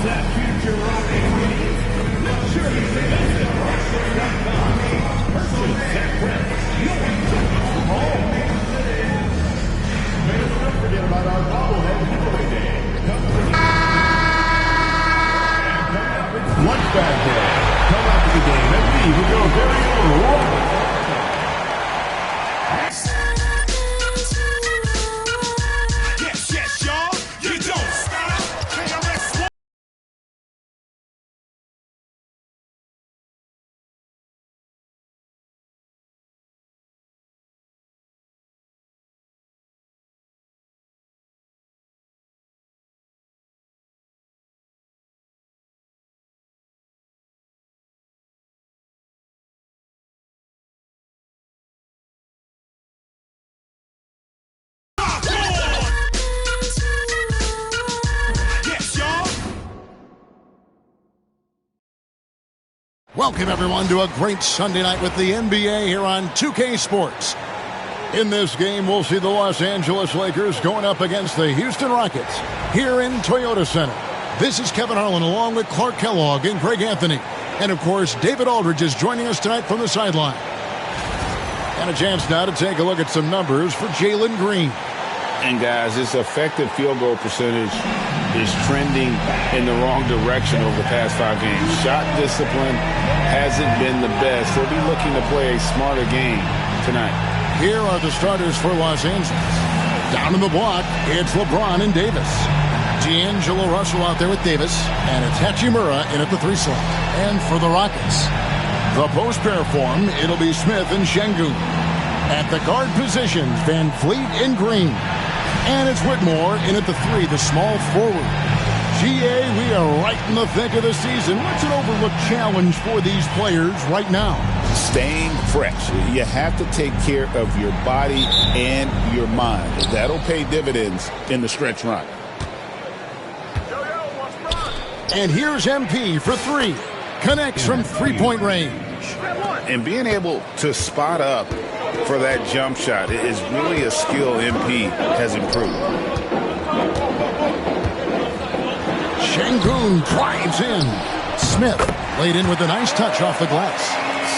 that future Rockets needs? Make sure you visit Rockets.com. Purchase that credit. You'll enjoy it from home. Don't forget about our bobblehead giveaway day. Lunch bag day. Come out to the game and be with your very own Rockets. Welcome, everyone, to a great Sunday night with the NBA here on 2K Sports. In this game, we'll see the Los Angeles Lakers going up against the Houston Rockets here in Toyota Center. This is Kevin Harlan along with Clark Kellogg and Greg Anthony. And, of course, David Aldridge is joining us tonight from the sideline. And a chance now to take a look at some numbers for Jalen Green. And, guys, this effective field goal percentage is trending in the wrong direction over the past 5 games. Shot discipline hasn't been the best. They'll be looking to play a smarter game tonight. Here are the starters for Los Angeles. Down in the block, it's LeBron and Davis. D'Angelo Russell out there with Davis, and it's Hachimura in at the 3 slot. And for the Rockets, the post pair form, it'll be Smith and Şengün. At the guard positions, Van Vliet and Green. And it's Whitmore in at the 3, the small forward. GA, we are right in the thick of the season. What's an overlooked challenge for these players right now? Staying fresh. You have to take care of your body and your mind. That'll pay dividends in the stretch run. And here's MP for 3. Connects from three-point range. And being able to spot up for that jump shot is really a skill MP has improved. Şengün drives in. Smith laid in with a nice touch off the glass.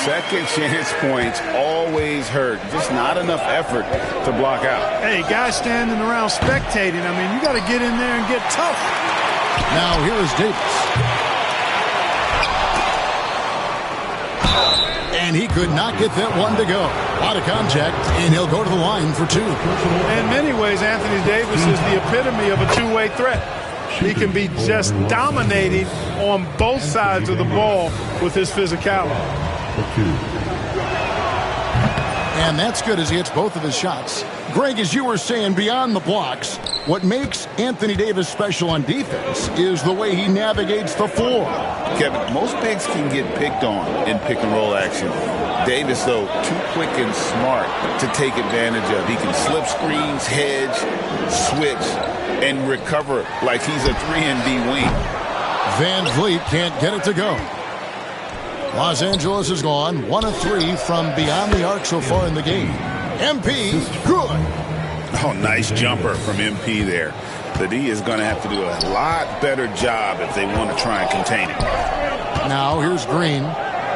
Second chance points always hurt. Just not enough effort to block out. Hey, guys standing around spectating. I mean, you got to get in there and get tough. Now here is Davis. And he could not get that one to go. A lot of contact, and he'll go to the line for 2. In many ways, Anthony Davis is the epitome of a two-way threat. He can be just dominating on both sides of the ball with his physicality. And that's good as he hits both of his shots. Greg, as you were saying, beyond the blocks, what makes Anthony Davis special on defense is the way he navigates the floor. Kevin, most bigs can get picked on in pick-and-roll action. Davis, though, too quick and smart to take advantage of. He can slip screens, hedge, switch, and recover like he's a 3-and-D wing. Van Vliet can't get it to go. Los Angeles is gone 1 of 3 from beyond the arc so far in the game. MP, good. Oh, nice jumper from MP there. The D is going to have to do a lot better job if they want to try and contain it. Now here's Green.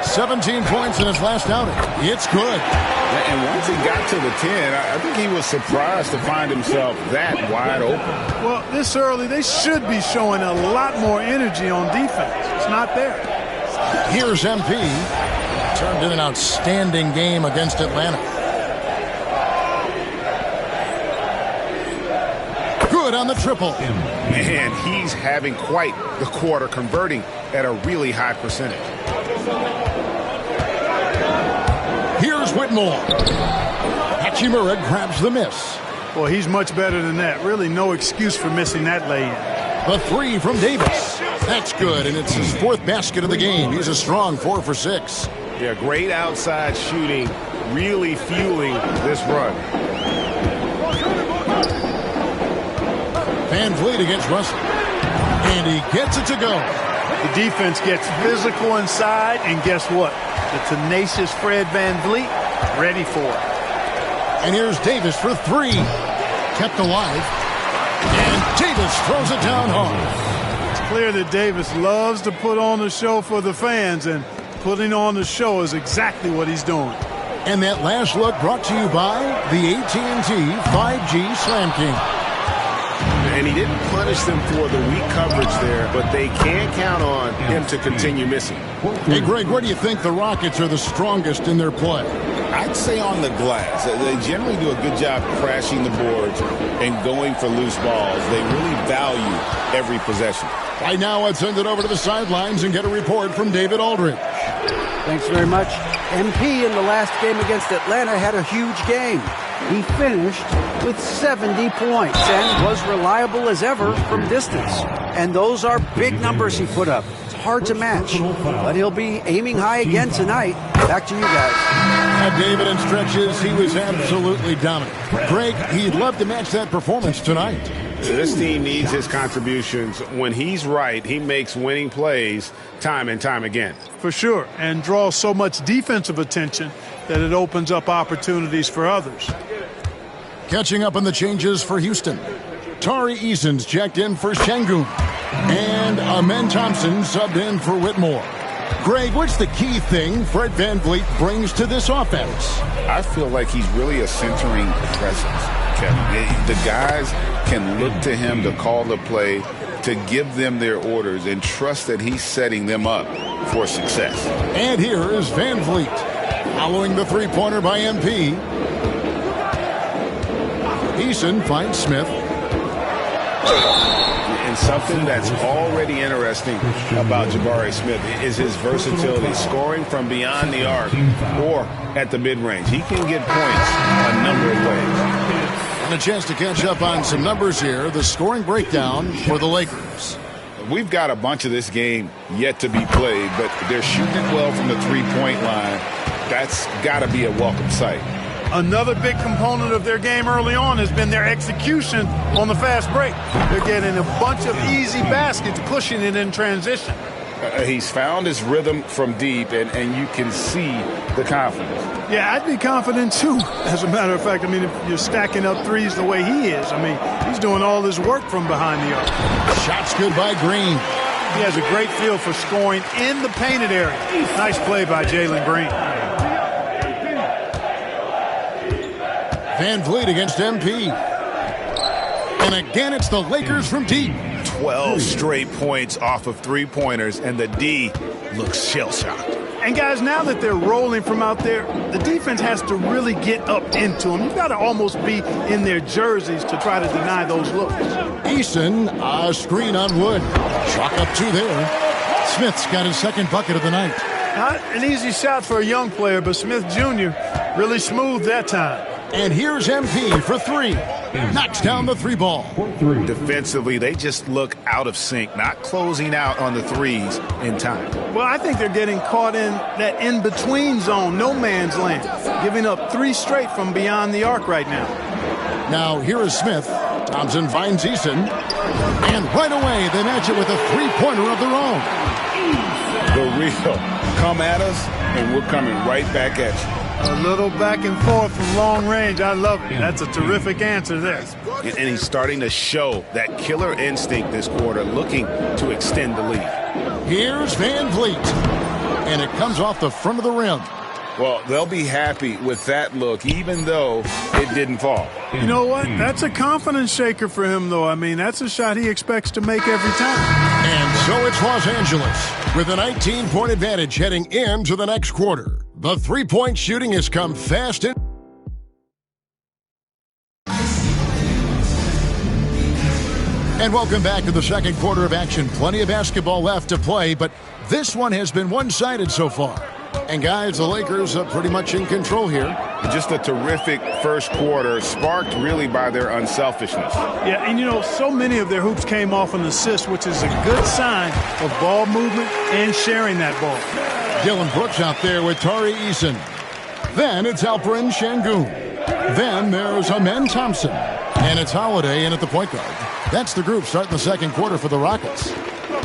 17 points in his last outing. It's good. And once he got to the 10, I think he was surprised to find himself that wide open. Well, this early, they should be showing a lot more energy on defense. It's not there. Here's MP. Turned in an outstanding game against Atlanta. Good on the triple. Man, he's having quite the quarter, converting at a really high percentage. Here's Whitmore. Hachimura grabs the miss. Well, he's much better than that. Really no excuse for missing that lay-in. The 3 from Davis. That's good, and it's his 4th basket of the game. He's a strong 4 for 6. Yeah, great outside shooting, really fueling this run. Van Vliet against Russell. And he gets it to go. The defense gets physical inside, and guess what? The tenacious Fred Van Vliet ready for it. And here's Davis for 3. Kept alive. And Davis throws it down hard. clear that Davis loves to put on the show for the fans, and putting on the show is exactly what he's doing. And that last look brought to you by the AT&T 5G Slam King. And he didn't punish them for the weak coverage there, but they can count on him to continue missing. Hey, Greg, where do you think the Rockets are the strongest in their play? I'd say on the glass. They generally do a good job crashing the boards and going for loose balls. They really value every possession. Right now, let's send it over to the sidelines and get a report from David Aldridge. Thanks very much. MP in the last game against Atlanta had a huge game. He finished with 70 points and was reliable as ever from distance. And those are big numbers he put up. It's hard to match, but he'll be aiming high again tonight. Back to you guys. At David in stretches, he was absolutely dominant. Greg, he'd love to match that performance tonight. This team needs his contributions. When he's right, he makes winning plays time and time again. For sure, and draws so much defensive attention that it opens up opportunities for others. Catching up on the changes for Houston. Tari Eason's checked in for Şengün. And Amen Thompson subbed in for Whitmore. Greg, what's the key thing Fred VanVleet brings to this offense? I feel like he's really a centering presence, Kevin. The guys can look to him to call the play, to give them their orders, and trust that he's setting them up for success. And here is VanVleet. Following the three-pointer by MP. Eason finds Smith. And something that's already interesting about Jabari Smith is his versatility, scoring from beyond the arc or at the mid-range. He can get points a number of ways. And a chance to catch up on some numbers here. The scoring breakdown for the Lakers. We've got a bunch of this game yet to be played, but they're shooting it well from the three-point line. That's got to be a welcome sight. Another big component of their game early on has been their execution on the fast break. They're getting a bunch of easy baskets, pushing it in transition. He's found his rhythm from deep, and you can see the confidence. Yeah, I'd be confident, too. As a matter of fact, I mean, if you're stacking up threes the way he is, I mean, he's doing all this work from behind the arc. Shots good by Green. He has a great feel for scoring in the painted area. Nice play by Jalen Green. VanVleet against MP. And again, it's the Lakers from deep. 12 straight points off of three-pointers, and the D looks shell-shocked. And, guys, now that they're rolling from out there, the defense has to really get up into them. You've got to almost be in their jerseys to try to deny those looks. Eason, a screen on Wood. Chalk up two there. Smith's got his second bucket of the night. Not an easy shot for a young player, but Smith Jr. really smooth that time. And here's MP for three. Knocks down the three ball. Defensively, they just look out of sync, not closing out on the threes in time. Well, I think they're getting caught in that in-between zone, no man's land, giving up three straight from beyond the arc right now. Now, here is Smith. Thompson finds Eason. And right away, they match it with a three-pointer of their own. The real come at us, and we're coming right back at you. A little back and forth from long range. I love it. That's a terrific answer there. And he's starting to show that killer instinct this quarter, looking to extend the lead. Here's VanVleet. And it comes off the front of the rim. Well, they'll be happy with that look, even though it didn't fall. You know what? That's a confidence shaker for him, though. I mean, that's a shot he expects to make every time. And so it's Los Angeles with a 19-point advantage heading into the next quarter. The three-point shooting has come fast in. And welcome back to the second quarter of action. Plenty of basketball left to play, but this one has been one-sided so far. And guys, the Lakers are pretty much in control here. Just a terrific first quarter, sparked really by their unselfishness. Yeah, and you know, so many of their hoops came off an assist, which is a good sign of ball movement and sharing that ball. Dylan Brooks out there with Tari Eason. Then it's Alperen Şengün. Then there's Amen Thompson. And it's Holiday in at the point guard. That's the group starting the second quarter for the Rockets.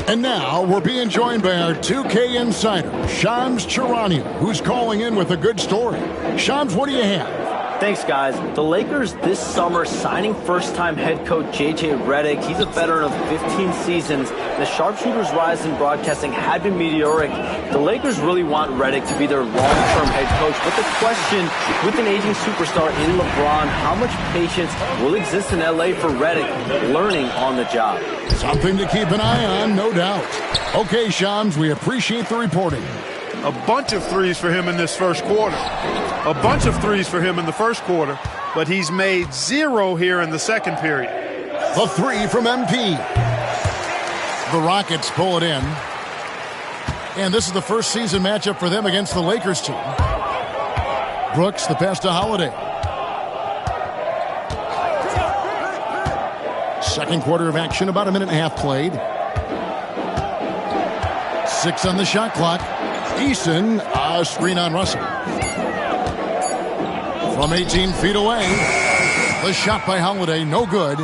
And now we're being joined by our 2K insider, Shams Charania, who's calling in with a good story. Shams, what do you have? Thanks, guys. The Lakers this summer signing first-time head coach J.J. Redick. He's a veteran of 15 seasons. The sharpshooter's rise in broadcasting had been meteoric. The Lakers really want Redick to be their long-term head coach. But the question, with an aging superstar in LeBron, how much patience will exist in L.A. for Redick learning on the job? Something to keep an eye on, no doubt. Okay, Shams, we appreciate the reporting. A bunch of threes for him in this first quarter. A bunch of threes for him in the first quarter, but he's made 0 here in the second period. The three from MP. The Rockets pull it in. And this is the first season matchup for them against the Lakers team. Brooks, the pass to Holiday. Second quarter of action, about a minute and a half played. 6 on the shot clock. Eason, a screen on Russell. From 18 feet away, the shot by Holiday, no good.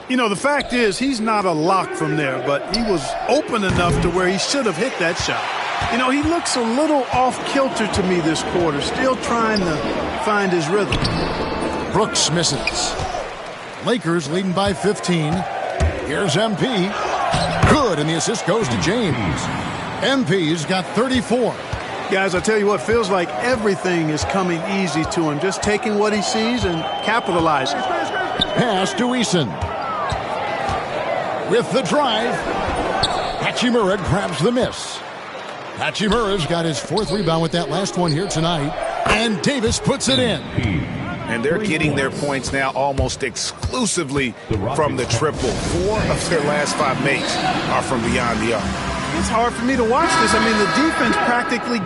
You know, the fact is, he's not a lock from there, but he was open enough to where he should have hit that shot. You know, he looks a little off-kilter to me this quarter, still trying to find his rhythm. Brooks misses. Lakers leading by 15. Here's MP. Good, and the assist goes to James. MP's got 34. Guys, I tell you what, feels like everything is coming easy to him. Just taking what he sees and capitalizing. Pass to Eason. With the drive, Hachimura grabs the miss. Hachimura's got his 4th rebound with that last one here tonight. And Davis puts it in. And they're getting their points now almost exclusively from the triple. 4 of their last 5 makes are from beyond the arc. It's hard for me to watch this. I mean, the defense practically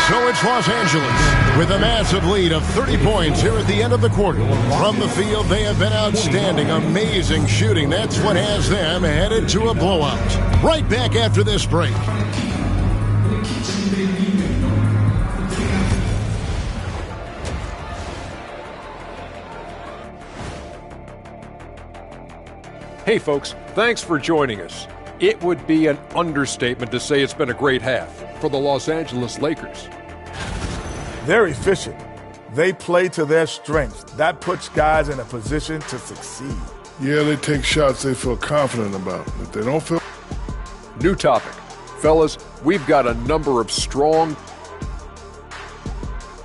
So it's Los Angeles with a massive lead of 30 points here at the end of the quarter. From the field, they have been outstanding, amazing shooting. That's what has them headed to a blowout. Right back after this break. Hey folks, thanks for joining us. It would be an understatement to say it's been a great half for the Los Angeles Lakers. They're efficient. They play to their strengths. That puts guys in a position to succeed. Yeah, they take shots they feel confident about. If they don't feel... New topic. Fellas, we've got a number of strong...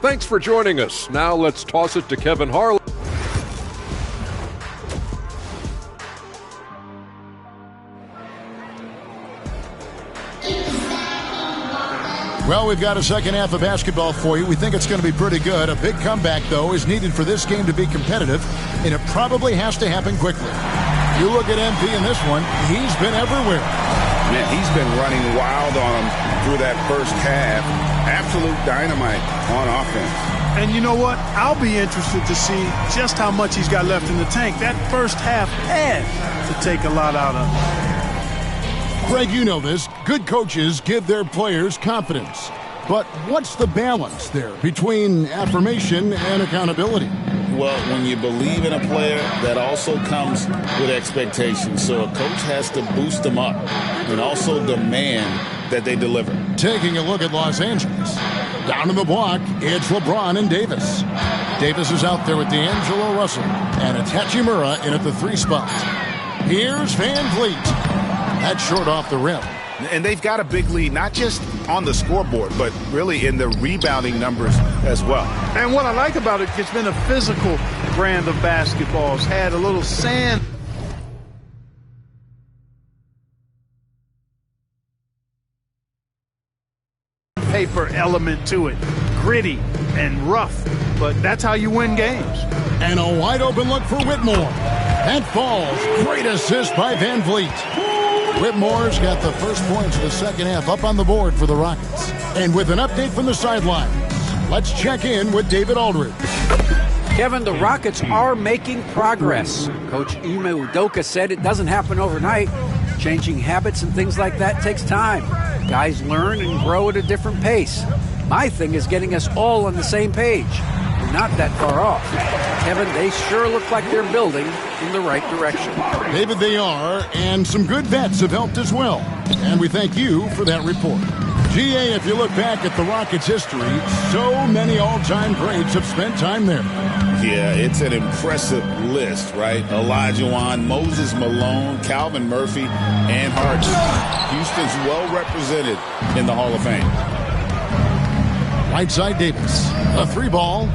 Thanks for joining us. Now let's toss it to Kevin Harlan. Well, we've got a second half of basketball for you. We think it's going to be pretty good. A big comeback, though, is needed for this game to be competitive, and it probably has to happen quickly. You look at MP in this one, he's been everywhere. Man, he's been running wild on him through that first half. Absolute dynamite on offense. And you know what? I'll be interested to see just how much he's got left in the tank. That first half had to take a lot out of him. Greg, you know this. Good coaches give their players confidence. But what's the balance there between affirmation and accountability? Well, when you believe in a player, that also comes with expectations. So a coach has to boost them up and also demand that they deliver. Taking a look at Los Angeles. Down in the block, it's LeBron and Davis. Davis is out there with D'Angelo Russell. And it's Hachimura in at the 3 spot. Here's Van Vliet. That's short off the rim. And they've got a big lead, not just on the scoreboard, but really in the rebounding numbers as well. And what I like about it, it's been a physical brand of basketball. It's had a little sand paper element to it. Gritty and rough, but that's how you win games. And a wide open look for Whitmore. That falls. Great assist by Van Vliet. Whitmore's got the first points of the second half up on the board for the Rockets. And with an update from the sidelines, let's check in with David Aldridge. Kevin, the Rockets are making progress. Coach Ime Udoka said it doesn't happen overnight. Changing habits and things like that takes time. Guys learn and grow at a different pace. My thing is getting us all on the same page. not that far off. Kevin, they sure look like they're building in the right direction. David, they are, and some good vets have helped as well. And we thank you for that report. GA, if you look back at the Rockets' history, so many all-time greats have spent time there. Yeah, it's an impressive list, right? Olajuwon, Moses Malone, Calvin Murphy, and Harden. Houston's well represented in the Hall of Fame. Right side Davis. A three ball.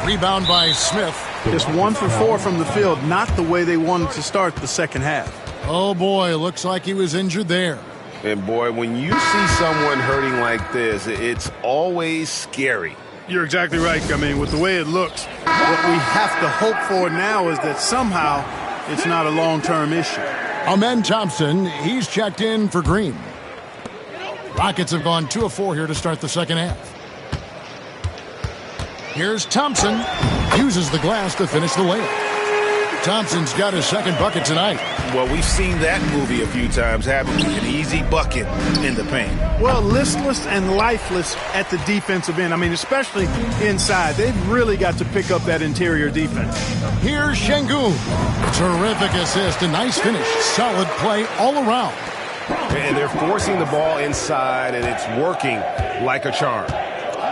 Rebound by Smith. Just 1 for 4 from the field, not the way they wanted to start the second half. Oh, boy, looks like he was injured there. And, boy, when you see someone hurting like this, it's always scary. You're exactly right. I mean, with the way it looks, what we have to hope for now is that somehow it's not a long-term issue. Amen Thompson, he's checked in for Green. Rockets have gone 2 of 4 here to start the second half. Here's Thompson. Uses the glass to finish the layup. Thompson's got his second bucket tonight. Well, we've seen that movie a few times, haven't we? An easy bucket in the paint. Well, listless and lifeless at the defensive end. I mean, especially inside. They've really got to pick up that interior defense. Here's Şengün. Terrific assist. A nice finish. Solid play all around. And they're forcing the ball inside, and it's working like a charm.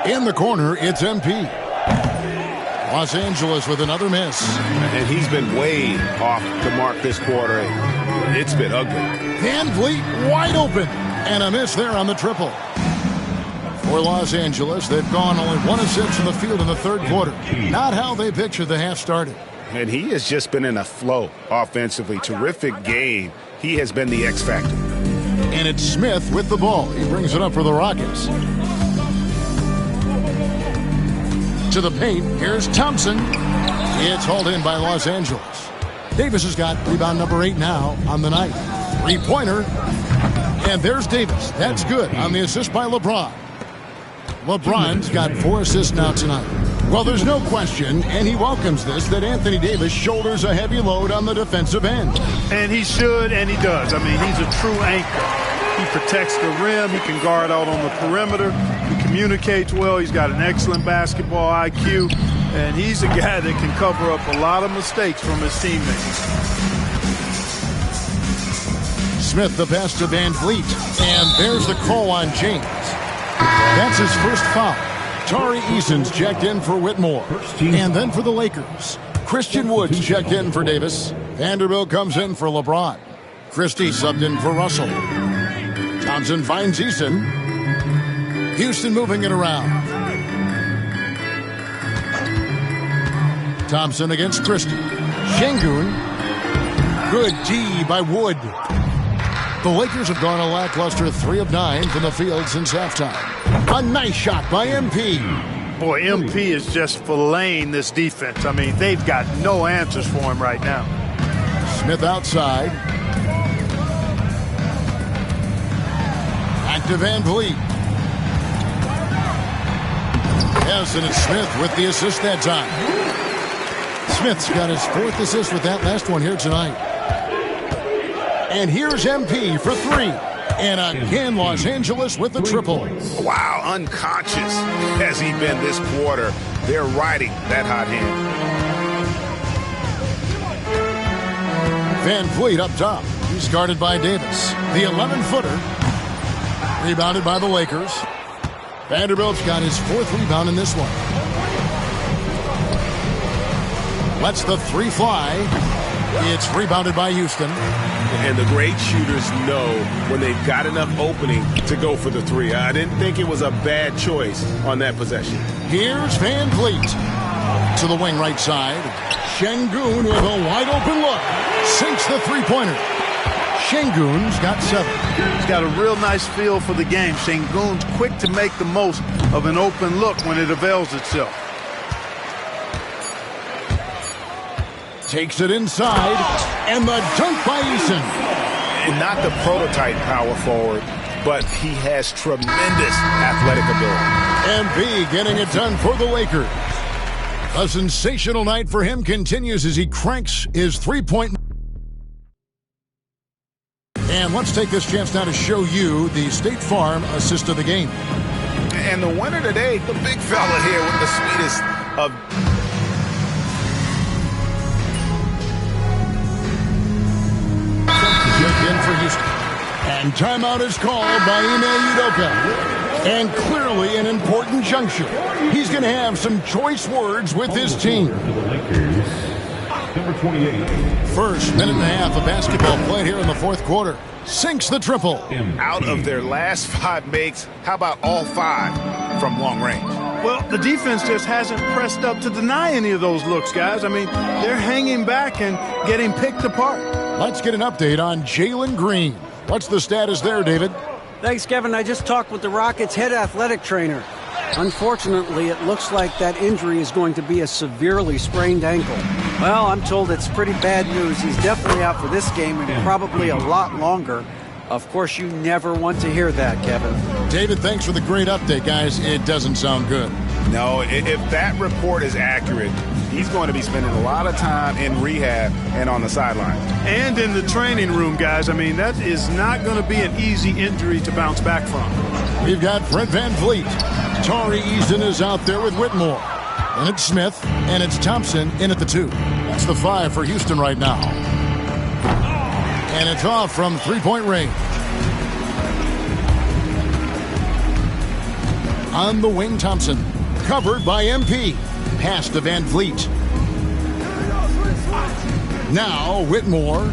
In the corner, it's MP. Los Angeles with another miss. And he's been way off the mark this quarter. It's been ugly. Van Vliet wide open. And a miss there on the triple. For Los Angeles, they've gone only 1 of 6 from the field in the third quarter. Not how they pictured the half started. And he has just been in a flow offensively. Terrific game. He has been the X factor. And it's Smith with the ball. He brings it up for the Rockets. To the paint, here's Thompson. It's hauled in by Los Angeles. Davis has got rebound number 8 now on the night. Three-pointer. And there's Davis. That's good on the assist by LeBron. LeBron's got 4 assists now tonight. Well, there's no question, and he welcomes this, that Anthony Davis shoulders a heavy load on the defensive end. And he should, and he does. I mean, he's a true anchor. He protects the rim. He can guard out on the perimeter. He communicates well. He's got an excellent basketball IQ. And he's a guy that can cover up a lot of mistakes from his teammates. Smith the pass to Van Vliet. And there's the call on James. That's his first foul. Tari Eason's checked in for Whitmore. And then for the Lakers, Christian Woods checked in for Davis. Vanderbilt comes in for LeBron. Christie subbed in for Russell. Thompson finds Eason. Houston moving it around. Thompson against Christie. Şengün. Good D by Wood. The Lakers have gone a lackluster 3 of 9 from the field since halftime. A nice shot by MP. Boy, MP is just filleting this defense. I mean, they've got no answers for him right now. Smith outside. Back to Van Vliet. Yes, and it's Smith with the assist that time. Smith's got his 4th assist with that last one here tonight. And here's MP for 3. And again, Los Angeles with the triple. Wow, unconscious has he been this quarter. They're riding that hot hand. Van Vliet up top. He's guarded by Davis. The 11-footer. Rebounded by the Lakers. Vanderbilt's got his 4th rebound in this one. Lets the 3 fly. It's rebounded by Houston. And the great shooters know when they've got enough opening to go for the 3. I didn't think it was a bad choice on that possession. Here's Van Vliet. To the wing right side. Şengün with a wide open look. Sinks the 3-pointer. Şengün's got 7. He's got a real nice feel for the game. Şengün's quick to make the most of an open look when it avails itself. Takes it inside, and the dunk by Eason. Not the prototype power forward, but he has tremendous athletic ability. And B getting it done for the Lakers. A sensational night for him continues as he cranks his 3-point. And let's take this chance now to show you the State Farm assist of the game. And the winner today, the big fella here with the sweetest of... Substitute in for Houston. And timeout is called by Ime Udoka. And clearly an important juncture. He's going to have some choice words with his team. Number 28. First minute and a half of basketball played here in the fourth quarter. Sinks the triple. Out of their last 5 makes, how about all 5 from long range? Well, the defense just hasn't pressed up to deny any of those looks, guys. I mean, they're hanging back and getting picked apart. Let's get an update on Jalen Green. What's the status there, David? Thanks, Kevin. I just talked with the Rockets' head athletic trainer. Unfortunately, it looks like that injury is going to be a severely sprained ankle. Well, I'm told it's pretty bad news. He's definitely out for this game and probably a lot longer. Of course, you never want to hear that, Kevin. David, thanks for the great update, guys. It doesn't sound good. No, if that report is accurate, he's going to be spending a lot of time in rehab and on the sidelines. And in the training room, guys. I mean, that is not going to be an easy injury to bounce back from. We've got Fred VanVleet. Tari Eason is out there with Whitmore. And it's Smith, and it's Thompson in at the 2. That's the 5 for Houston right now. And it's off from three-point range. On the wing, Thompson. Covered by MP. Pass to VanVleet. Now Whitmore.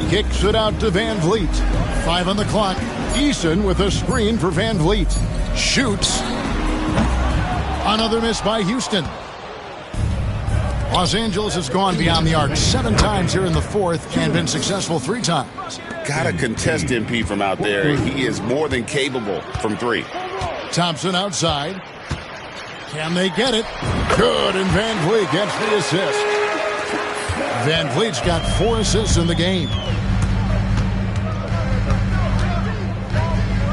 Kicks it out to VanVleet. 5 on the clock. Eason with a screen for VanVleet. Shoots. Another miss by Houston. Los Angeles has gone beyond the arc 7 times here in the fourth and been successful 3 times. Got to contest MP from out there. He is more than capable from 3. Thompson outside. Can they get it? Good, and VanVleet gets the assist. VanVleet's got 4 assists in the game.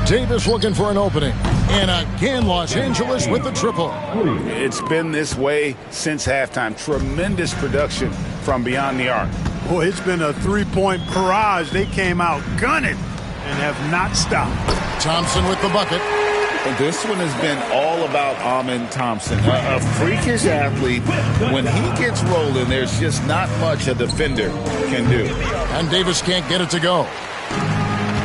Davis looking for an opening. And again, Los Angeles with the triple. It's been this way since halftime. Tremendous production from beyond the arc. Boy, it's been a 3-point barrage. They came out gunning and have not stopped. Thompson with the bucket. This one has been all about Amen Thompson. A freakish athlete. When he gets rolling, there's just not much a defender can do. And Davis can't get it to go.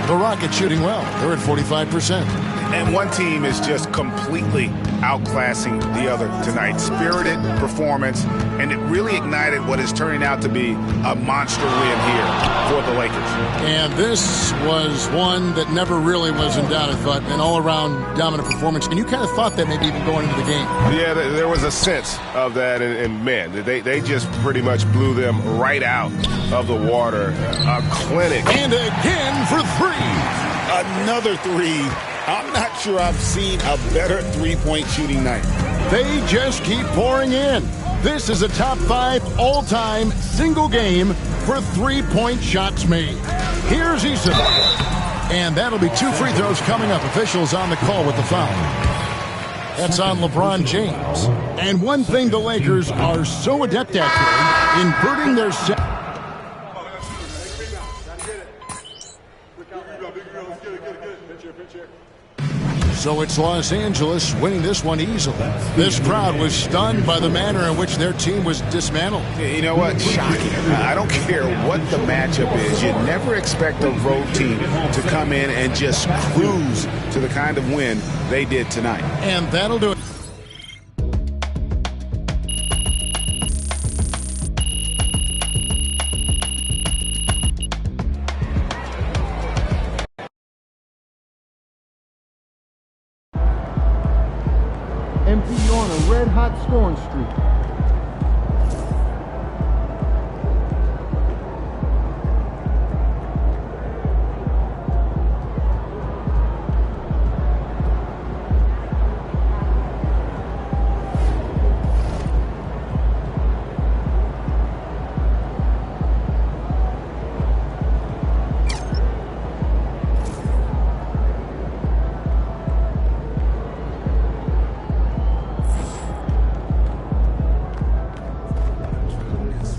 The Rockets shooting well. They're at 45%. And one team is just completely outclassing the other tonight. Spirited performance, and it really ignited what is turning out to be a monster win here for the Lakers. And this was one that never really was in doubt, I thought, an all-around dominant performance. And you kind of thought that maybe even going into the game. Yeah, there was a sense of that, and man, they just pretty much blew them right out of the water. A clinic. And again for 3. Another 3. I'm not sure I've seen a better three-point shooting night. They just keep pouring in. This is a top 5 all-time single game for three-point shots made. Here's Eason. And that'll be 2 free throws coming up. Officials on the call with the foul. That's on LeBron James. And one thing the Lakers are so adept at doing, inverting their set. So it's Los Angeles winning this one easily. This crowd was stunned by the manner in which their team was dismantled. You know what? Shocking. I don't care what the matchup is. You never expect a road team to come in and just cruise to the kind of win they did tonight. And that'll do it. MP on a red-hot scoring streak.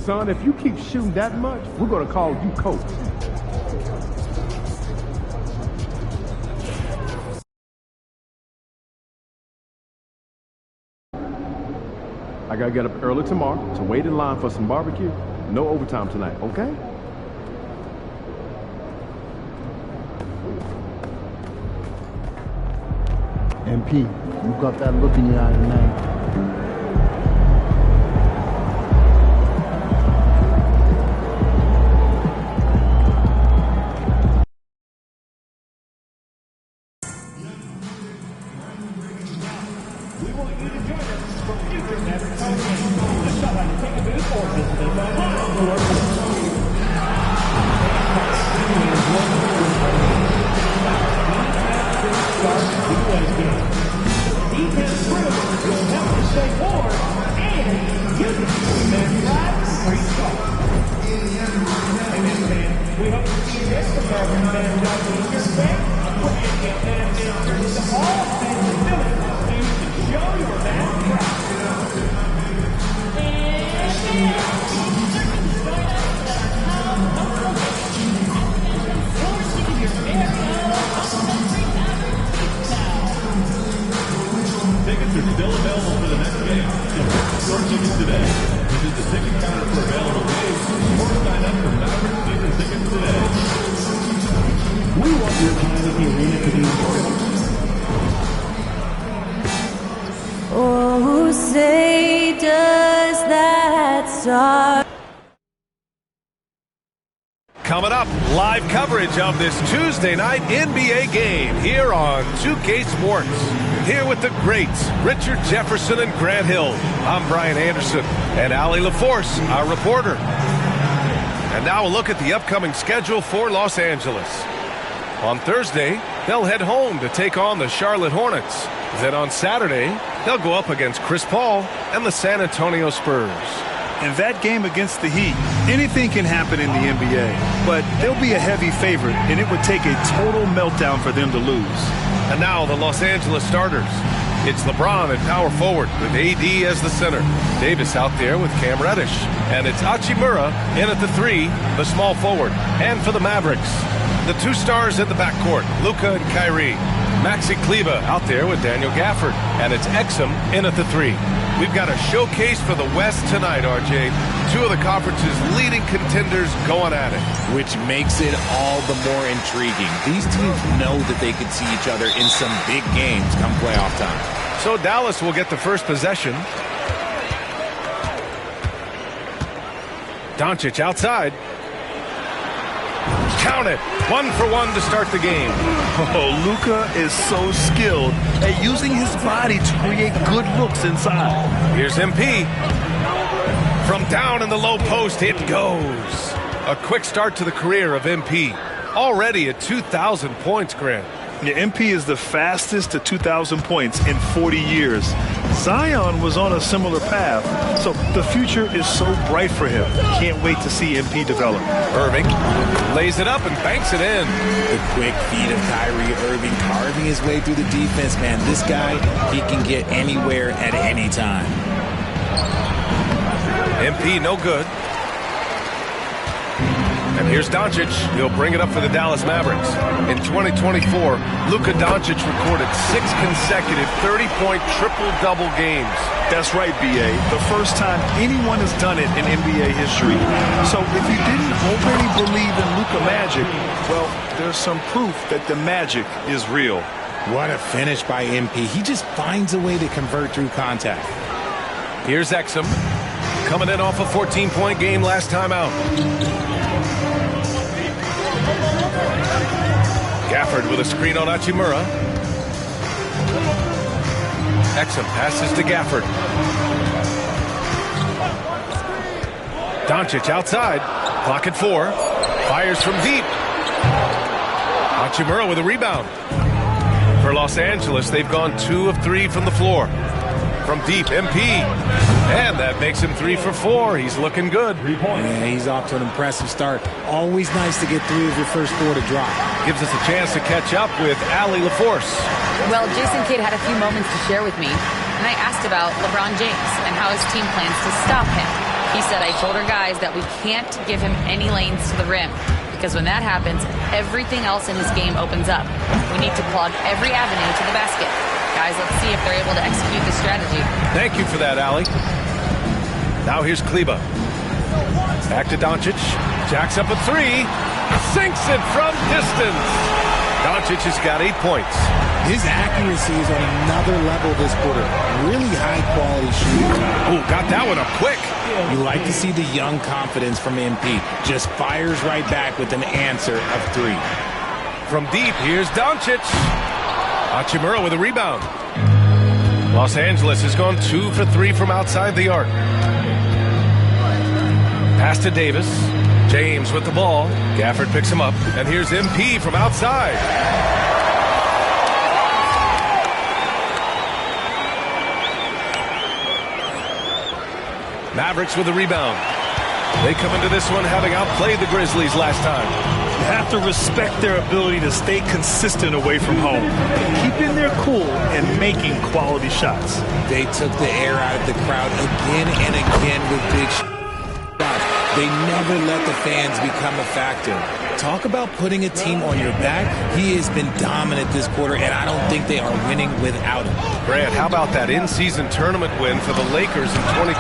Son, if you keep shooting that much, we're going to call you coach. I got to get up early tomorrow to wait in line for some barbecue. No overtime tonight, okay? MP, you got that look in your eye tonight. Oh, say does that star. Coming up, live coverage of this Tuesday night NBA game here on 2K Sports. Here with the greats, Richard Jefferson and Grant Hill. I'm Brian Anderson, and Allie LaForce, our reporter. And now a look at the upcoming schedule for Los Angeles. On Thursday, they'll head home to take on the Charlotte Hornets. Then on Saturday, they'll go up against Chris Paul and the San Antonio Spurs. In that game against the Heat, anything can happen in the NBA, but they'll be a heavy favorite, and it would take a total meltdown for them to lose. And now the Los Angeles starters. It's LeBron at power forward with AD as the center. Davis out there with Cam Reddish. And it's Hachimura in at the 3, the small forward. And for the Mavericks, the 2 stars in the backcourt, Luka and Kyrie. Maxi Kleba out there with Daniel Gafford. And it's Exum in at the 3. We've got a showcase for the West tonight, RJ. 2 of the conference's leading contenders going at it. Which makes it all the more intriguing. These teams know that they could see each other in some big games come playoff time. So Dallas will get the first possession. Doncic outside. Count it. 1 for 1 to start the game. Oh, Luka is so skilled at using his body to create good looks inside. Here's MP. From down in the low post, it goes. A quick start to the career of MP. Already at 2,000 points, Grant. Yeah, MP is the fastest to 2,000 points in 40 years. Zion was on a similar path, so the future is so bright for him. Can't wait to see MP develop. Irving lays it up and banks it in. The quick feed of Kyrie Irving carving his way through the defense, man. This guy, he can get anywhere at any time. MP no good. And here's Doncic. He'll bring it up for the Dallas Mavericks. In 2024, Luka Doncic recorded 6 consecutive 30-point triple-double games. That's right, B.A. The first time anyone has done it in NBA history. So if you didn't already believe in Luka magic, well, there's some proof that the magic is real. What a finish by MP. He just finds a way to convert through contact. Here's Exum. Coming in off a 14-point game last time out. Gafford with a screen on Hachimura. Exum passes to Gafford. Doncic outside. Clock at 4. Fires from deep. Hachimura with a rebound. For Los Angeles, they've gone 2 of 3 from the floor. From deep, MP. And that makes him 3 for 4. He's looking good. Yeah, he's off to an impressive start. Always nice to get 3 of your first 4 to drop. Gives us a chance to catch up with Allie LaForce. Well, Jason Kidd had a few moments to share with me, and I asked about LeBron James and how his team plans to stop him. He said, I told our guys that we can't give him any lanes to the rim, because when that happens, everything else in his game opens up. We need to plug every avenue to the basket. Guys, let's see if they're able to execute this strategy. Thank you for that, Allie. Now here's Kleba. Back to Doncic. Jacks up a three. Sinks it from distance. Doncic has got 8 points. His accuracy is on another level this quarter. Really high-quality shooting. Oh, got that one up quick. You like to see the young confidence from MP. Just fires right back with an answer of 3. From deep, here's Doncic. Hachimura with a rebound. Los Angeles has gone 2 for 3 from outside the arc. Pass to Davis. James with the ball. Gafford picks him up. And here's MP from outside. Mavericks with the rebound. They come into this one having outplayed the Grizzlies last time. You have to respect their ability to stay consistent away from home, keeping their cool and making quality shots. They took the air out of the crowd again and again with big shots. They never let the fans become a factor. Talk about putting a team on your back. He has been dominant this quarter, and I don't think they are winning without him. Grant, how about that in-season tournament win for the Lakers in 2024?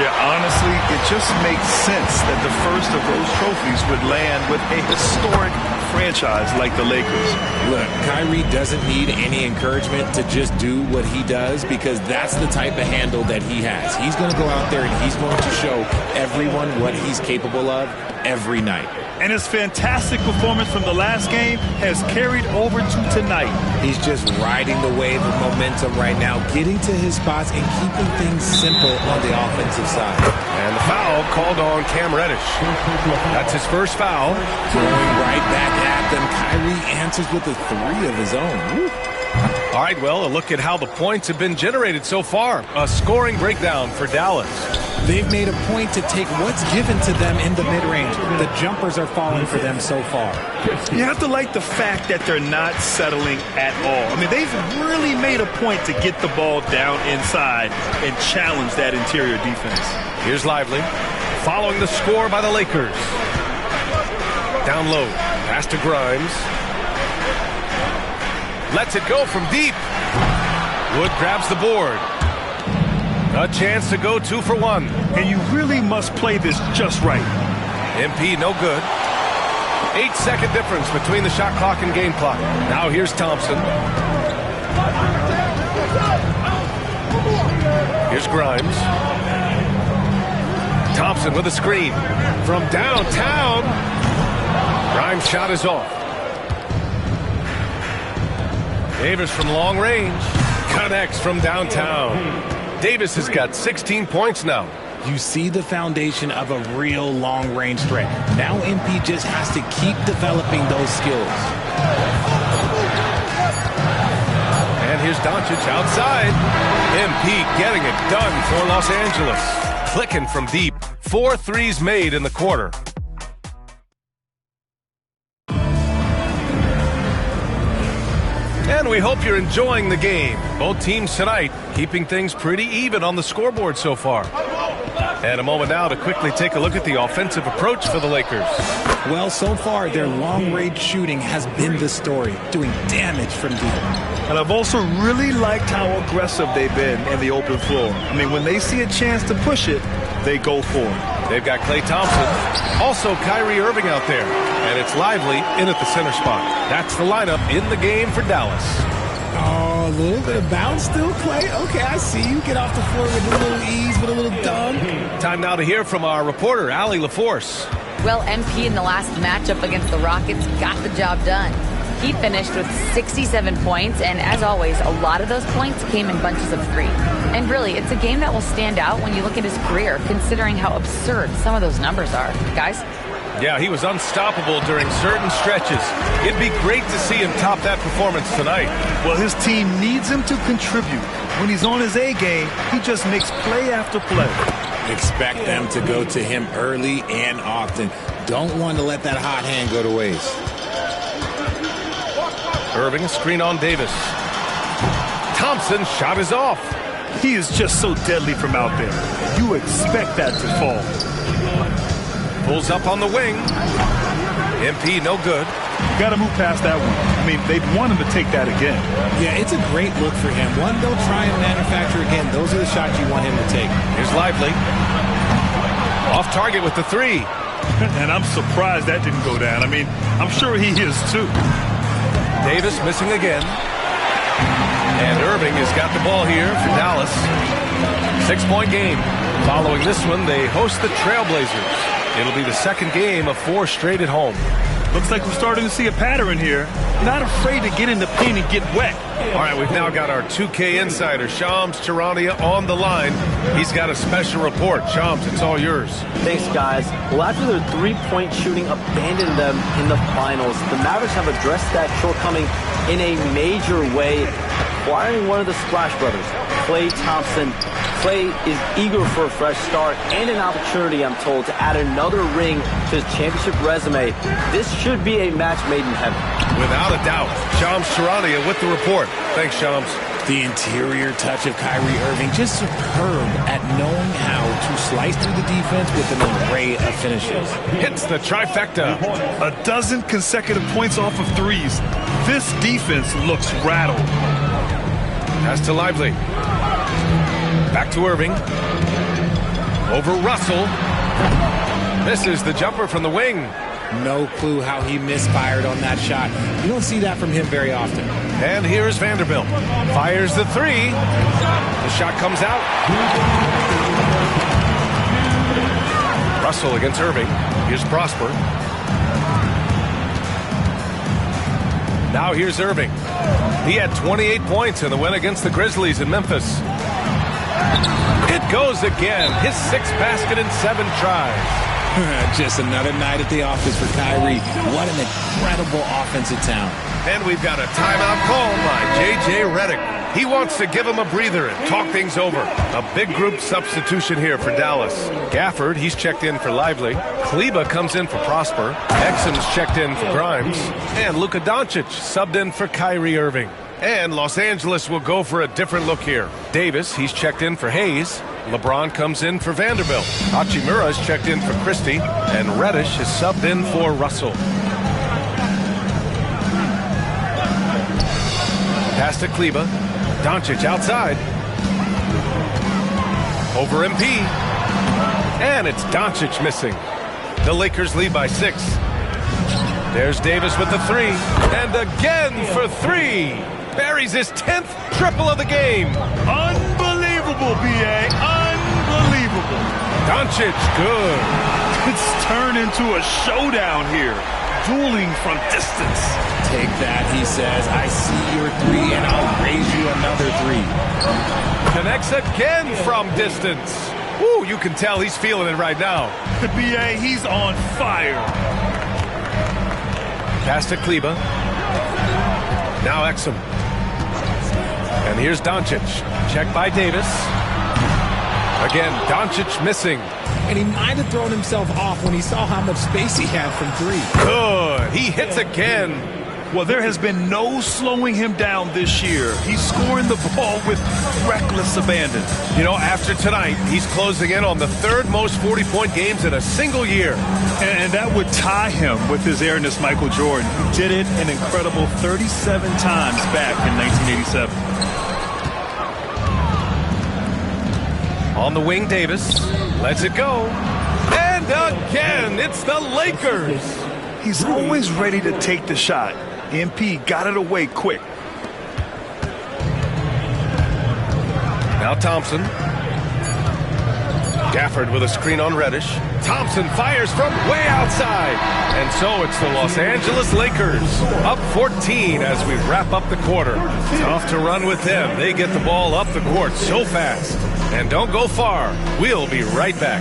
Yeah, honestly, it just makes sense that the first of those trophies would land with a historic franchise like the Lakers. Look, Kyrie doesn't need any encouragement to just do what he does, because that's the type of handle that he has. He's going to go out there and he's going to show everyone what he's capable of every night. And his fantastic performance from the last game has carried over to tonight. He's just riding the wave of momentum right now, getting to his spots and keeping things simple on the offensive side. And the foul called on Cam Reddish. That's his first foul. Going right back at them. Kyrie answers with a 3 of his own. Woo. All right, well, a look at how the points have been generated so far. A scoring breakdown for Dallas. They've made a point to take what's given to them in the mid-range. The jumpers are falling for them so far. You have to like the fact that they're not settling at all. I mean, they've really made a point to get the ball down inside and challenge that interior defense. Here's Lively, following the score by the Lakers. Down low, pass to Grimes. Lets it go from deep. Wood grabs the board. A chance to go 2 for 1. And you really must play this just right. MP no good. 8-second difference between the shot clock and game clock. Now here's Thompson. Here's Grimes. Thompson with a screen from downtown. Grimes' shot is off. Davis from long range connects from downtown. Davis has got 16 points now. You see the foundation of a real long-range threat. Now MP just has to keep developing those skills. And here's Doncic outside. MP getting it done for Los Angeles. Clicking from deep. 4 threes made in the quarter. And we hope you're enjoying the game. Both teams tonight keeping things pretty even on the scoreboard so far. And a moment now to quickly take a look at the offensive approach for the Lakers. Well, so far, their long-range shooting has been the story, doing damage from deep. And I've also really liked how aggressive they've been in the open floor. I mean, when they see a chance to push it, they go for it. They've got Klay Thompson, also Kyrie Irving out there. And it's Lively in at the center spot. That's the lineup in the game for Dallas. Oh, a little bit of bounce still, Klay. Okay, I see you. Get off the floor with a little ease, with a little dunk. Time now to hear from our reporter, Allie LaForce. Well, MP in the last matchup against the Rockets got the job done. He finished with 67 points, and as always, a lot of those points came in bunches of 3. And really, it's a game that will stand out when you look at his career, considering how absurd some of those numbers are. Guys? Yeah, he was unstoppable during certain stretches. It'd be great to see him top that performance tonight. Well, his team needs him to contribute. When he's on his A game, he just makes play after play. Expect them to go to him early and often. Don't want to let that hot hand go to waste. Irving, a screen on Davis. Thompson, shot is off. He is just so deadly from out there. You expect that to fall. Pulls up on the wing. MP no good. Got to move past that one. I mean, they'd want him to take that again. Yeah, it's a great look for him. One, they'll try and manufacture again. Those are the shots you want him to take. Here's Lively. Off target with the three. And I'm surprised that didn't go down. I mean, I'm sure he is too. Davis missing again. And Irving has got the ball here for Dallas. 6-point game. Following this one, they host the Trailblazers. It'll be the second game of 4 straight at home. Looks like we're starting to see a pattern here. Not afraid to get in the paint and get wet. All right, we've now got our 2K insider, Shams Charania, on the line. He's got a special report. Shams, it's all yours. Thanks, guys. Well, after their three-point shooting abandoned them in the finals, the Mavericks have addressed that shortcoming in a major way, acquiring one of the Splash Brothers, Klay Thompson. Klay is eager for a fresh start and an opportunity, I'm told, to add another ring to his championship resume. This should be a match made in heaven. Without a doubt. Shams Charania with the report. Thanks, Shams. The interior touch of Kyrie Irving, just superb at knowing how to slice through the defense with an array of finishes. Hits the trifecta. A dozen consecutive points off of threes. This defense looks rattled. Pass to Lively. Back to Irving. Over Russell. Misses the jumper from the wing. No clue how he misfired on that shot. You don't see that from him very often. And here's Vanderbilt. Fires the three. The shot comes out. Russell against Irving. Here's Prosper. Now here's Irving. He had 28 points in the win against the Grizzlies in Memphis. It goes again. His 6th basket in 7 tries. Just another night at the office for Kyrie. What an incredible offensive talent. And we've got a timeout call by J.J. Redick. He wants to give him a breather and talk things over. A big group substitution here for Dallas. Gafford, he's checked in for Lively. Kleba comes in for Prosper. Exum's checked in for Grimes. And Luka Doncic subbed in for Kyrie Irving. And Los Angeles will go for a different look here. Davis, he's checked in for Hayes. LeBron comes in for Vanderbilt. Hachimura's checked in for Christie. And Reddish is subbed in for Russell. Pass to Kleba. Doncic outside. Over MP. And it's Doncic missing. The Lakers lead by 6. There's Davis with the three. And again for 3. Buries his 10th triple of the game. Unbelievable, B.A. Unbelievable. Doncic, good. It's turned into a showdown here. Dueling from distance. Take that, he says. I see your 3, and I'll raise you another 3. Connects again from distance. Ooh, you can tell he's feeling it right now. The B.A., he's on fire. Pass to Kleba. Now Exum. And here's Doncic. Check by Davis. Again, Doncic missing. And he might have thrown himself off when he saw how much space he had from 3. Good. He hits again. Well, there has been no slowing him down this year. He's scoring the ball with reckless abandon. You know, after tonight, he's closing in on the 3rd most 40-point games in a single year. And that would tie him with his heiress, Michael Jordan, who did it an incredible 37 times back in 1987. On the wing, Davis lets it go. And again, it's the Lakers. He's always ready to take the shot. MP got it away quick. Now Thompson. Gafford with a screen on Reddish. Thompson fires from way outside. And so it's the Los Angeles Lakers up 14 as we wrap up the quarter. Tough to run with them. They get the ball up the court so fast. And don't go far. We'll be right back.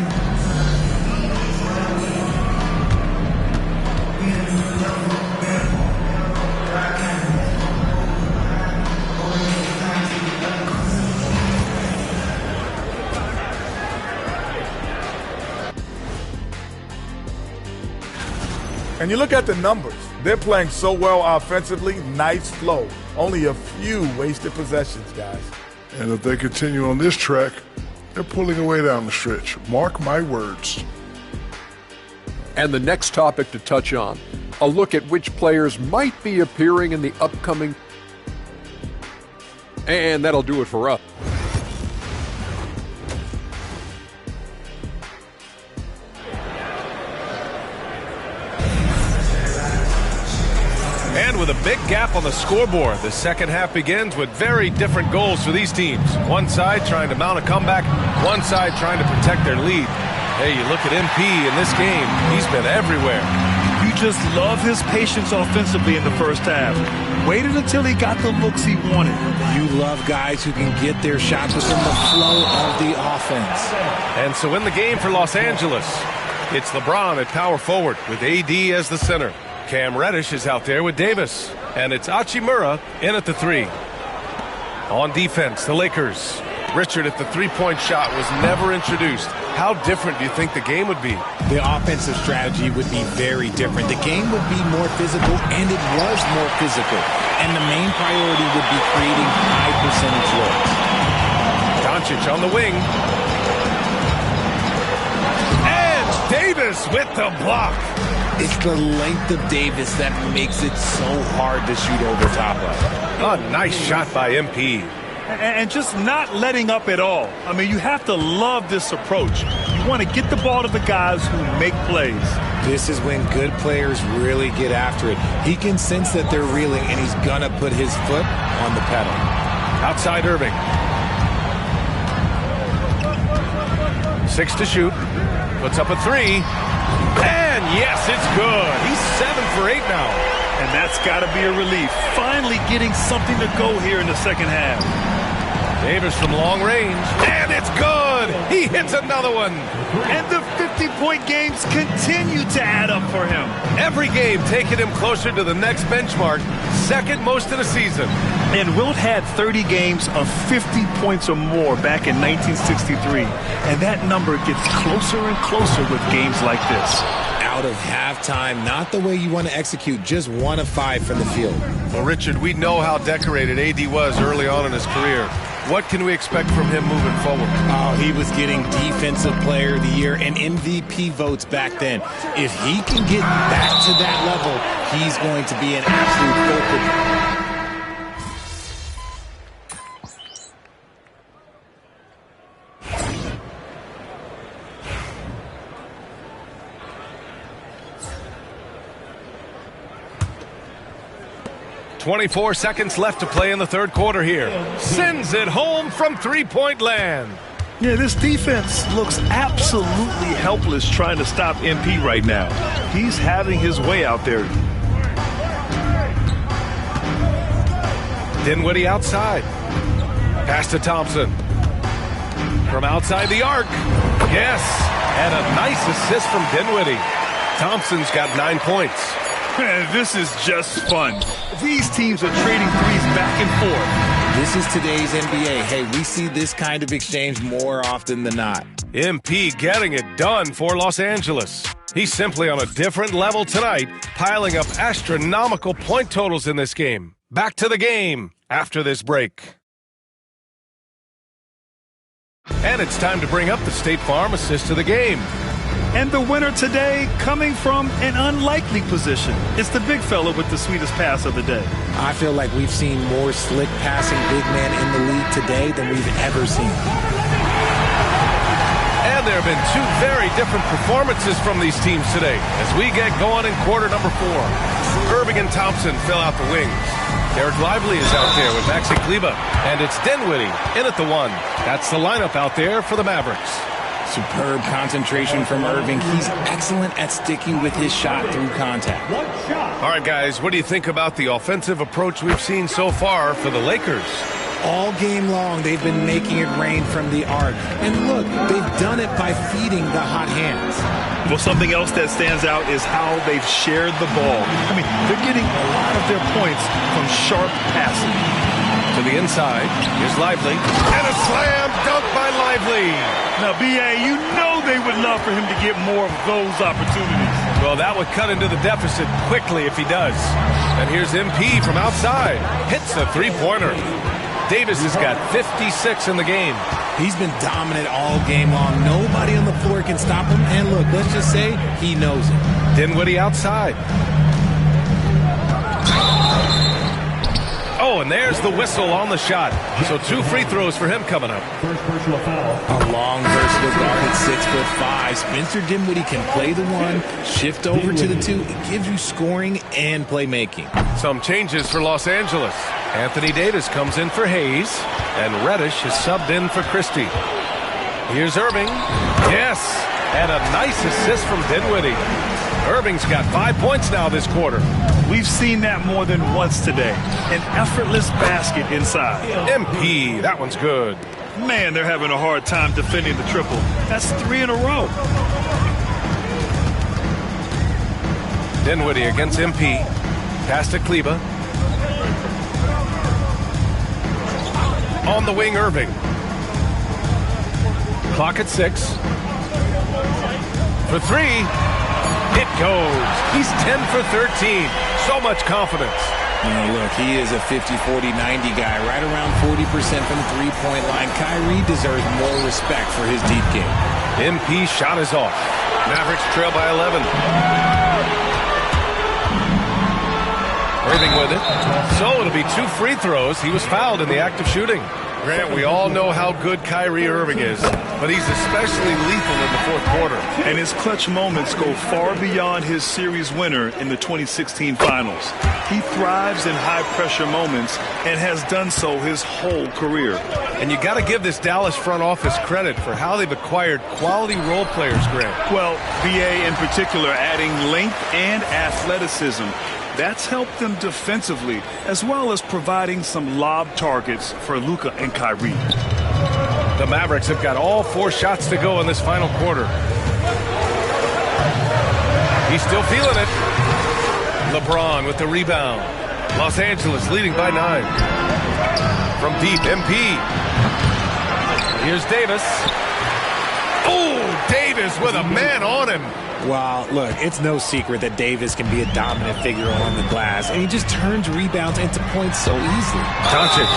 And you look at the numbers. They're playing so well offensively. Nice flow. Only a few wasted possessions, guys. And if they continue on this track, they're pulling away down the stretch. Mark my words. And the next topic to touch on, a look at which players might be appearing in the upcoming. And that'll do it for us. with a big gap on the scoreboard. The second half begins with very different goals for these teams. One side trying to mount a comeback, one side trying to protect their lead. Hey, you look at MP in this game, he's been everywhere. You just love his patience offensively in the first half. Waited until he got the looks he wanted. You love guys who can get their shots within the flow of the offense. And so in the game for Los Angeles, it's LeBron at power forward with AD as the center. Cam Reddish is out there with Davis. And it's Hachimura in at the 3. On defense, the Lakers. Richard at the three-point shot was never introduced. How different do you think the game would be? The offensive strategy would be very different. The game would be more physical, and it was more physical. And the main priority would be creating high-percentage looks. Doncic on the wing. And Davis with the block. It's the length of Davis that makes it so hard to shoot over top of. A nice shot by MP. And just not letting up at all. I mean, you have to love this approach. You want to get the ball to the guys who make plays. This is when good players really get after it. He can sense that they're reeling, and he's going to put his foot on the pedal. Outside Irving. 6 to shoot. Puts up a 3. And yes, it's good. He's 7 for 8 now. And that's got to be a relief. Finally getting something to go here in the second half. Davis from long range. And it's good. He hits another one. And the 50-point games continue to add up for him. Every game taking him closer to the next benchmark. Second most of the season. And Wilt had 30 games of 50 points or more back in 1963. And that number gets closer and closer with games like this. Out of halftime, not the way you want to execute, just 1 of 5 from the field. Well, Richard, we know how decorated AD was early on in his career. What can we expect from him moving forward? Oh, he was getting Defensive Player of the Year and MVP votes back then. If he can get back to that level, he's going to be an absolute focal. 24 seconds left to play in the third quarter here. Sends it home from three-point land. Yeah, this defense looks absolutely helpless trying to stop MP right now. He's having his way out there. Dinwiddie outside. Pass to Thompson. From outside the arc. Yes. And a nice assist from Dinwiddie. Thompson's got 9 points. This is just fun. These teams are trading threes back and forth. This is today's NBA. Hey, we see this kind of exchange more often than not. MP getting it done for Los Angeles. He's simply on a different level tonight, piling up astronomical point totals in this game. Back to the game after this break. And it's time to bring up the State Farm assist to the game. And the winner today coming from an unlikely position. It's the big fella with the sweetest pass of the day. I feel like we've seen more slick passing big man in the league today than we've ever seen. And there have been two very different performances from these teams today as we get going in quarter number 4. Irving and Thompson fill out the wings. Derek Lively is out there with Maxi Kleber. And it's Dinwiddie in at the 1. That's the lineup out there for the Mavericks. Superb concentration from Irving. He's excellent at sticking with his shot through contact. All right, guys, what do you think about the offensive approach we've seen so far for the Lakers? All game long, they've been making it rain from the arc. And look, they've done it by feeding the hot hands. Well, something else that stands out is how they've shared the ball. I mean, they're getting a lot of their points from sharp passing. To the inside, here's Lively. And a slam dunk by Lively. Now, B.A., you know they would love for him to get more of those opportunities. Well, that would cut into the deficit quickly if he does. And here's MP from outside. Hits a three-pointer. Davis has got 56 in the game. He's been dominant all game long. Nobody on the floor can stop him. And look, let's just say he knows it. Dinwiddie outside. Oh, and there's the whistle on the shot. So 2 free throws for him coming up. A long, versatile guard at 6'5". Spencer Dinwiddie can play the 1, shift over to the 2. It gives you scoring and playmaking. Some changes for Los Angeles. Anthony Davis comes in for Hayes, and Reddish is subbed in for Christie. Here's Irving. Yes, and a nice assist from Dinwiddie. Irving's got 5 points now this quarter. We've seen that more than once today. An effortless basket inside. MP, that one's good. Man, they're having a hard time defending the triple. That's 3 in a row. Dinwiddie against MP. Pass to Kleba. On the wing, Irving. Clock at 6. For 3. It goes. He's 10 for 13. So much confidence. Look, he is a 50-40-90 guy, right around 40% from the three-point line. Kyrie deserves more respect for his deep game. MP shot is off. Mavericks trail by 11. Irving with it. So it'll be 2 free throws. He was fouled in the act of shooting. Grant, we all know how good Kyrie Irving is, but he's especially lethal in the fourth quarter. And his clutch moments go far beyond his series winner in the 2016 finals. He thrives in high-pressure moments and has done so his whole career. And you got to give this Dallas front office credit for how they've acquired quality role players, Grant. Well, BA in particular adding length and athleticism. That's helped them defensively, as well as providing some lob targets for Luka and Kyrie. The Mavericks have got all 4 shots to go in this final quarter. He's still feeling it. LeBron with the rebound. Los Angeles leading by 9. From deep, MP. Here's Davis. Oh, Davis with a man on him. Well, look, it's no secret that Davis can be a dominant figure on the glass, and he just turns rebounds into points so easily. Doncic,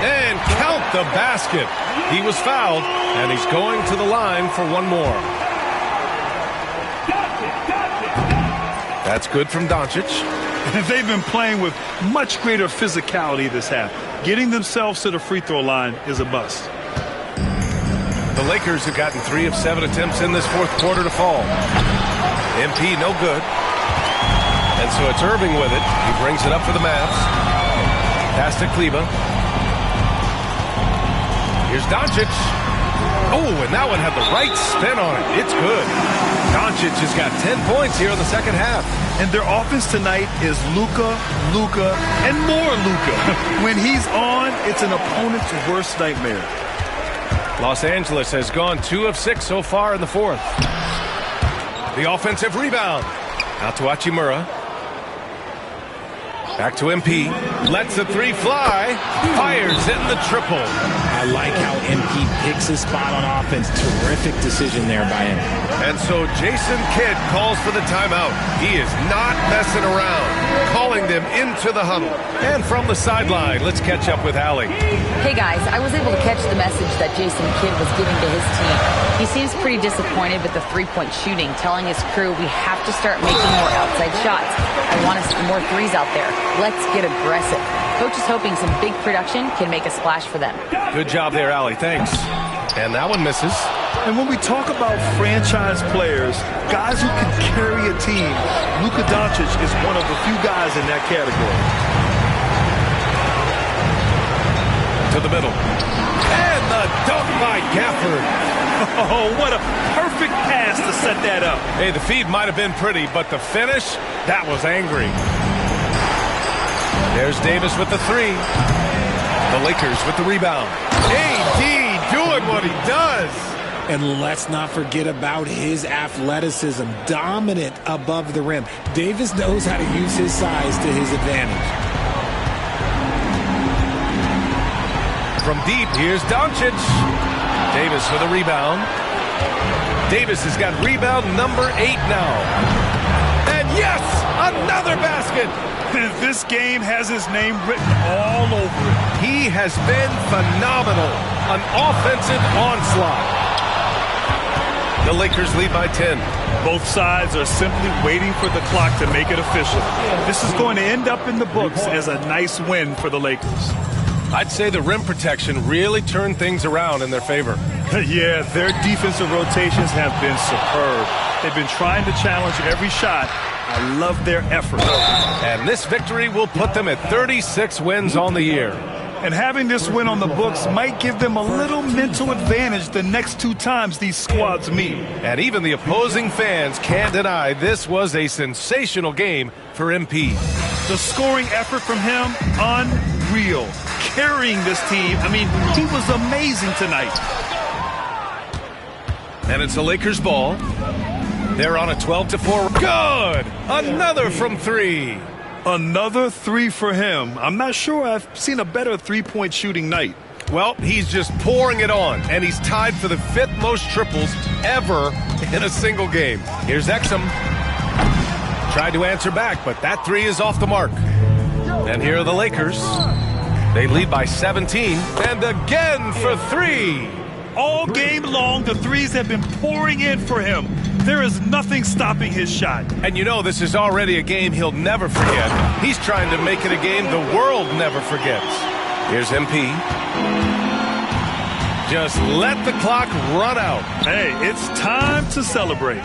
and count the basket. He was fouled, and he's going to the line for 1 more. That's good from Doncic. They've been playing with much greater physicality this half. Getting themselves to the free throw line is a bust. The Lakers have gotten 3 of 7 attempts in this fourth quarter to fall. MP no good. And so it's Irving with it. He brings it up for the Mavs. Pass to Kleba. Here's Doncic. Oh, and that one had the right spin on it. It's good. Doncic has got 10 points here in the second half. And their offense tonight is Luka, and more Luka. When he's on, it's an opponent's worst nightmare. Los Angeles has gone 2 of 6 so far in the fourth. The offensive rebound. Out to Hachimura. Back to MP. Lets the 3 fly. Fires in the triple. I like how MP picks his spot on offense. Terrific decision there by him. And so Jason Kidd calls for the timeout. He is not messing around. Calling them into the huddle. And from the sideline, let's catch up with Allie. Hey guys, I was able to catch the message that Jason Kidd was giving to his team. He seems pretty disappointed with the 3-point shooting, telling his crew we have to start making more outside shots. I want to see more threes out there. Let's get aggressive. Coach is hoping some big production can make a splash for them. Good job there, Allie. Thanks. And that one misses. And when we talk about franchise players, guys who can carry a team, Luka Doncic is one of the few guys in that category. To the middle. And the dunk by Gafford. Oh, what a perfect pass to set that up. Hey, the feed might have been pretty, but the finish, that was angry. There's Davis with the 3. The Lakers with the rebound. AD doing what he does. And let's not forget about his athleticism. Dominant above the rim. Davis knows how to use his size to his advantage. From deep, here's Doncic. Davis with a rebound. Davis has got rebound number 8 now. And yes, another basket. This game has his name written all over it. He has been phenomenal. An offensive onslaught. The The Lakers lead by 10. Both sides are simply waiting for the clock to make it official. This is going to end up in the books as a nice win for the Lakers. I'd say the rim protection really turned things around in their favor. Yeah, their defensive rotations have been superb. They've been trying to challenge every shot. I love their effort. And this victory will put them at 36 wins on the year. And having this win on the books might give them a little mental advantage the next 2 times these squads meet. And even the opposing fans can't deny this was a sensational game for MP. The scoring effort from him, unreal. Carrying this team, I mean, he was amazing tonight. And it's the Lakers' ball. They're on a 12-4. Good! Another from 3. Another 3 for him. I'm not sure I've seen a better three-point shooting night. Well, he's just pouring it on, and he's tied for the 5th most triples ever in a single game. Here's Exum. Tried to answer back, but that 3 is off the mark. And here are the Lakers. They lead by 17, and again for 3. All game long, the threes have been pouring in for him. There is nothing stopping his shot. And you know this is already a game he'll never forget. He's trying to make it a game the world never forgets. Here's MP. Just let the clock run out. Hey, it's time to celebrate.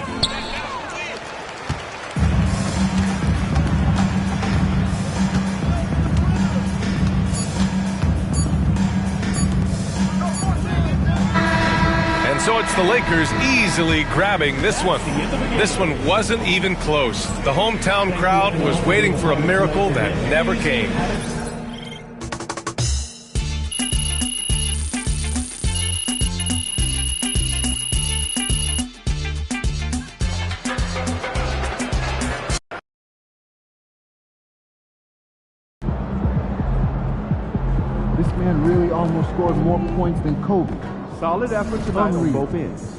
So it's the Lakers easily grabbing this one. This one wasn't even close. The hometown crowd was waiting for a miracle that never came. This man really almost scored more points than Kobe. Solid effort tonight on both ends.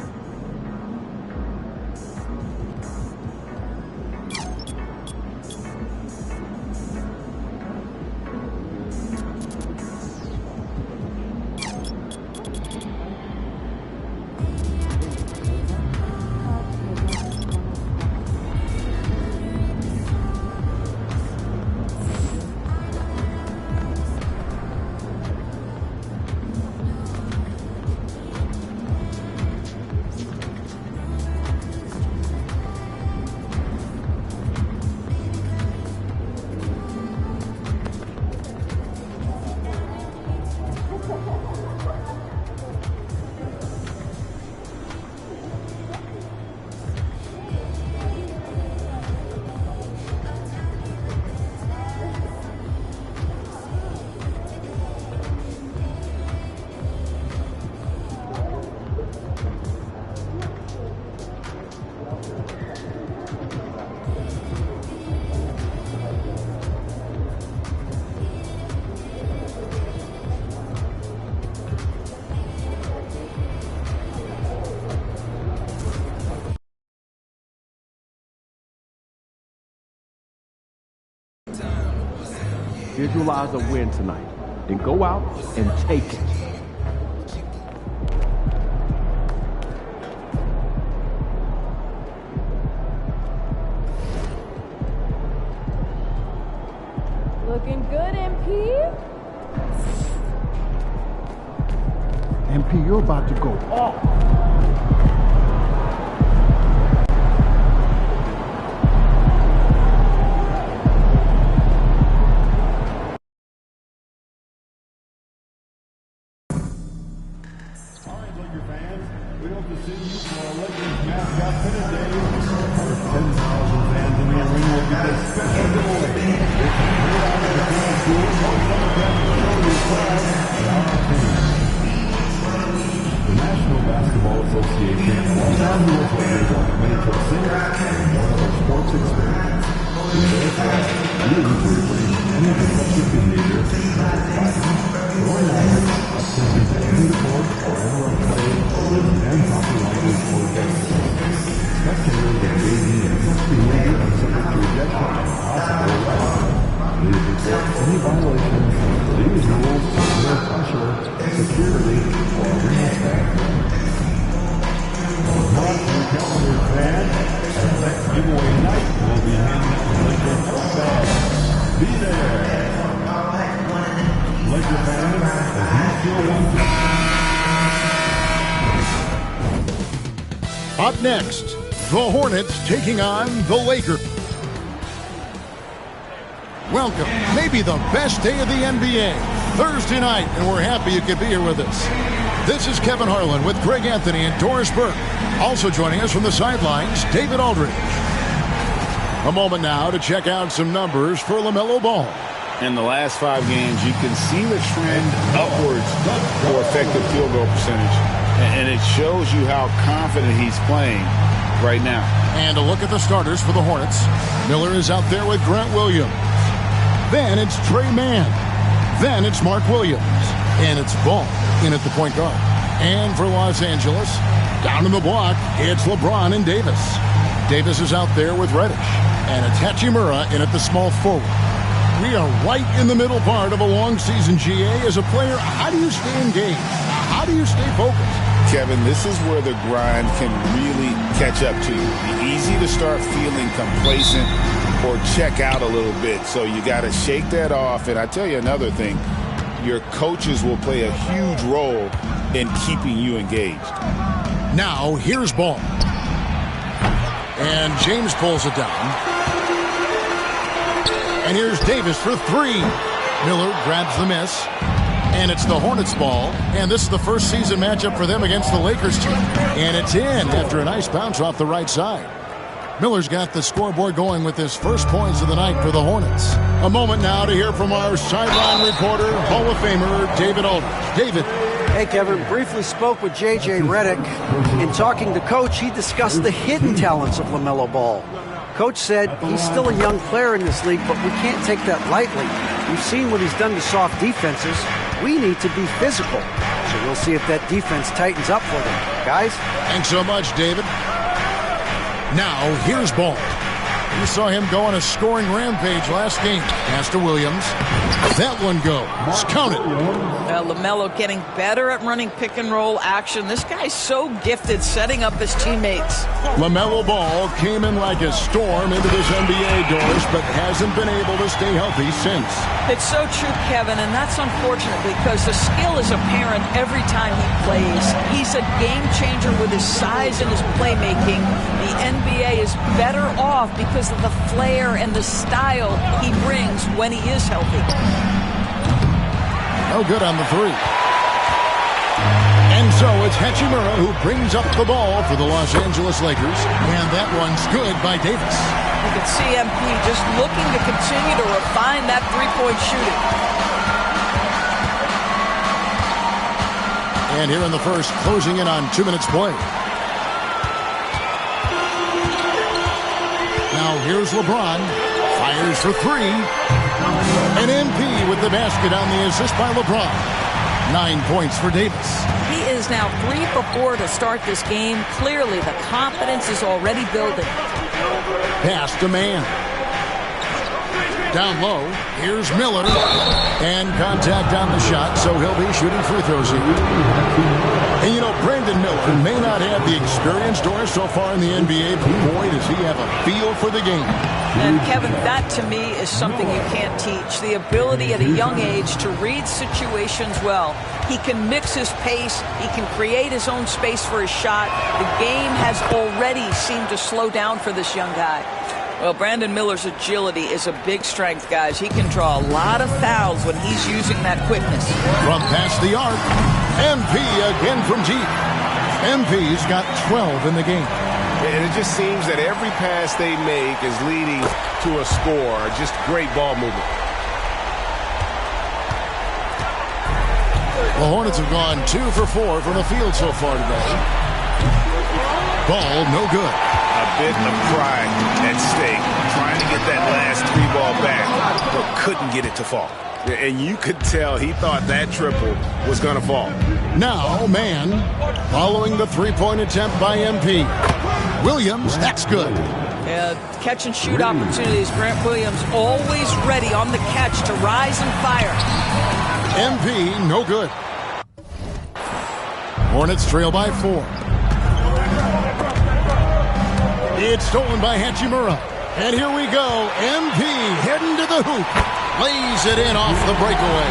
Visualize a win tonight. Then go out and take it. Looking good, MP. MP, you're about to go off. Security or Up next, the Hornets taking on the Lakers. Welcome, maybe the best day of the NBA, Thursday night, and we're happy you could be here with us. This is Kevin Harlan with Greg Anthony and Doris Burke. Also joining us from the sidelines, David Aldridge. A moment now to check out some numbers for LaMelo Ball. In the last 5 games, you can see the trend upwards for effective field goal percentage. And it shows you how confident he's playing right now. And a look at the starters for the Hornets. Miller is out there with Grant Williams. Then it's Trey Mann. Then it's Mark Williams. And it's Ball in at the point guard. And for Los Angeles, down in the block, it's LeBron and Davis. Davis is out there with Reddish. And it's Hachimura in at the small forward. We are right in the middle part of a long season, GA. As a player, how do you stay engaged? How do you stay focused? Kevin, this is where the grind can really catch up to you. It's easy to start feeling complacent or check out a little bit. So you got to shake that off. And I tell you another thing, your coaches will play a huge role in keeping you engaged. Now, here's Ball. And James pulls it down. And here's Davis for 3. Miller grabs the miss. And it's the Hornets ball. And this is the first season matchup for them against the Lakers team. And it's in after a nice bounce off the right side. Miller's got the scoreboard going with his first points of the night for the Hornets. A moment now to hear from our sideline reporter, Hall of Famer, David Aldridge. David. Hey, Kevin, briefly spoke with J.J. Redick. In talking to Coach, he discussed the hidden talents of LaMelo Ball. Coach said he's still a young player in this league, but we can't take that lightly. We've seen what he's done to soft defenses. We need to be physical. So we'll see if that defense tightens up for them. Guys? Thanks so much, David. Now, here's Ball. We saw him go on a scoring rampage last game. Pass to Williams. That one goes. Count it. LaMelo getting better at running pick-and-roll action. This guy's so gifted setting up his teammates. LaMelo Ball came in like a storm into this NBA, Doris, but hasn't been able to stay healthy since. It's so true, Kevin, and that's unfortunate because the skill is apparent every time he plays. He's a game changer with his size and his playmaking. The NBA is better off because of the flair and the style he brings when he is healthy. No good on the 3. And so it's Hachimura who brings up the ball for the Los Angeles Lakers. And that one's good by Davis. You can see MP just looking to continue to refine that three-point shooting. And here in the first, closing in on 2 minutes play. Now here's LeBron. Fires for 3. And MP with the basket on the assist by LeBron. 9 points for Davis. He is now 3 for 4 to start this game. Clearly, the confidence is already building. Pass to Mann. Down low, here's Miller. And contact on the shot, so he'll be shooting free throws here. And you know, Brandon Miller may not have the experience, Doris, so far in the NBA, but boy, does he have a feel for the game. And Kevin, that to me is something you can't teach. The ability at a young age to read situations well. He can mix his pace. He can create his own space for his shot. The game has already seemed to slow down for this young guy. Well, Brandon Miller's agility is a big strength, guys. He can draw a lot of fouls when he's using that quickness. From past the arc, MP again from deep. MP's got 12 in the game. And it just seems that every pass they make is leading to a score. Just great ball movement. The Hornets have gone 2 for 4 from the field so far today. Ball no good. A bit of pride at stake, trying to get that last 3 ball back, but couldn't get it to fall. And you could tell he thought that triple was going to fall. Now, Mann, following the three-point attempt by MP. Williams, that's good. Catch and shoot opportunities. Grant Williams always ready on the catch to rise and fire. MP, no good. Hornets trail by 4. It's stolen by Hachimura. And here we go. MP heading to the hoop. Lays it in off the breakaway.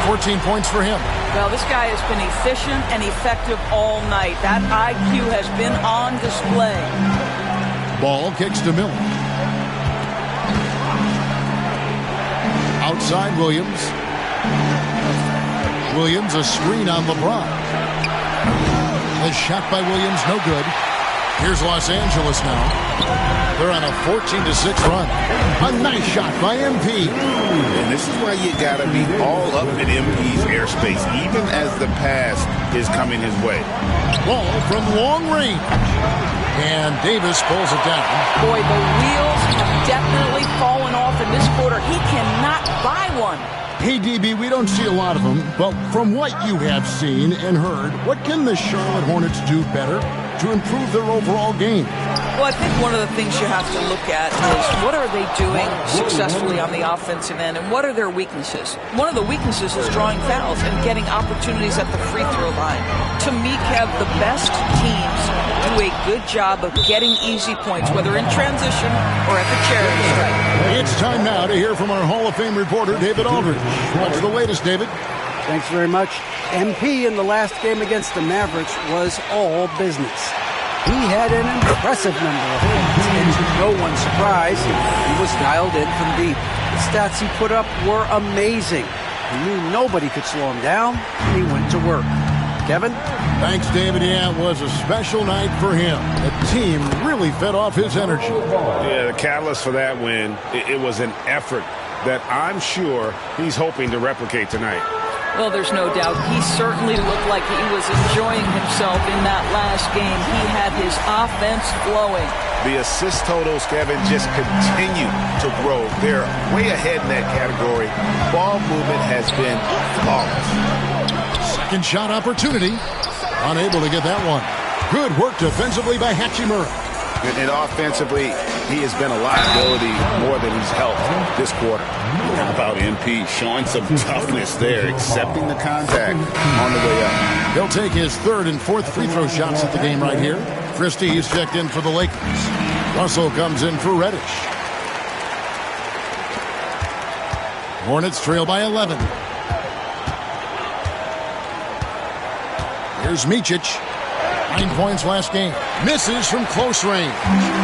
14 points for him. Well, this guy has been efficient and effective all night. That IQ has been on display. Ball kicks to Miller. Outside Williams. Williams, a screen on LeBron. The shot by Williams, no good. Here's Los Angeles now. They're on a 14-6 run. A nice shot by MP. And this is why you got to be all up in MP's airspace, even as the pass is coming his way. Ball from long range. And Davis pulls it down. Boy, the wheels have definitely fallen off in this quarter. He cannot buy one. Hey, DB, we don't see a lot of them, but from what you have seen and heard, what can the Charlotte Hornets do better to improve their overall game? Well, I think one of the things you have to look at is what are they doing successfully on the offensive end and what are their weaknesses? One of the weaknesses is drawing fouls and getting opportunities at the free throw line. To me, Kev, the best teams do a good job of getting easy points, whether in transition or at the charity stripe. It's time now to hear from our Hall of Fame reporter, David Aldridge. What's the latest, David? Thanks very much. MP in the last game against the Mavericks was all business. He had an impressive number of points, and to no one's surprise, he was dialed in from deep. The stats he put up were amazing. He knew nobody could slow him down, and he went to work. Kevin? Thanks, David. Yeah, it was a special night for him. The team really fed off his energy. Yeah, the catalyst for that win, it was an effort that I'm sure he's hoping to replicate tonight. Well, there's no doubt. He certainly looked like he was enjoying himself in that last game. He had his offense flowing. The assist totals, Kevin, just continue to grow. They're way ahead in that category. Ball movement has been flawless. Second shot opportunity. Unable to get that one. Good work defensively by Hachimura. And offensively, he has been a liability more than he's helped this quarter. How about MP showing some toughness there, accepting the contact on the way up. He'll take his third and fourth free throw shots at the game right here. Christie is checked in for the Lakers. Russell comes in for Reddish. Hornets trail by 11. Here's Micic. 9 points last game. Misses from close range.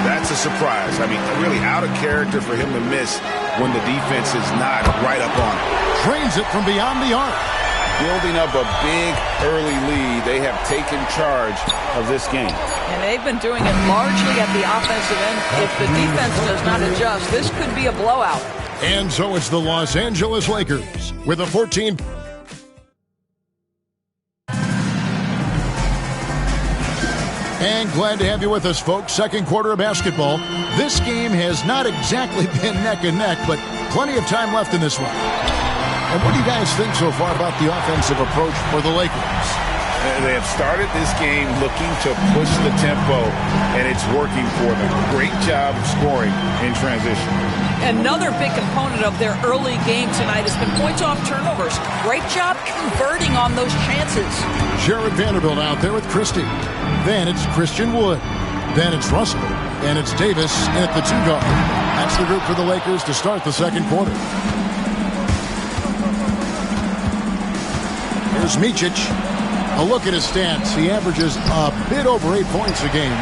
That's a surprise. I mean, really out of character for him to miss when the defense is not right up on him. Drains it from beyond the arc. Building up a big early lead. They have taken charge of this game. And they've been doing it largely at the offensive end. If the defense does not adjust, this could be a blowout. And so it's the Los Angeles Lakers with a 14. And glad to have you with us, folks. Second quarter of basketball. This game has not exactly been neck and neck, but plenty of time left in this one. And what do you guys think so far about the offensive approach for the Lakers? They have started this game looking to push the tempo, and it's working for them. Great job scoring in transition. Another big component of their early game tonight has been points off turnovers. Great job converting on those chances. Jared Vanderbilt out there with Christie. Then it's Christian Wood. Then it's Russell. And it's Davis at the two guard. That's the group for the Lakers to start the second quarter. Here's Micic. A look at his stats. He averages a bit over 8 points a game.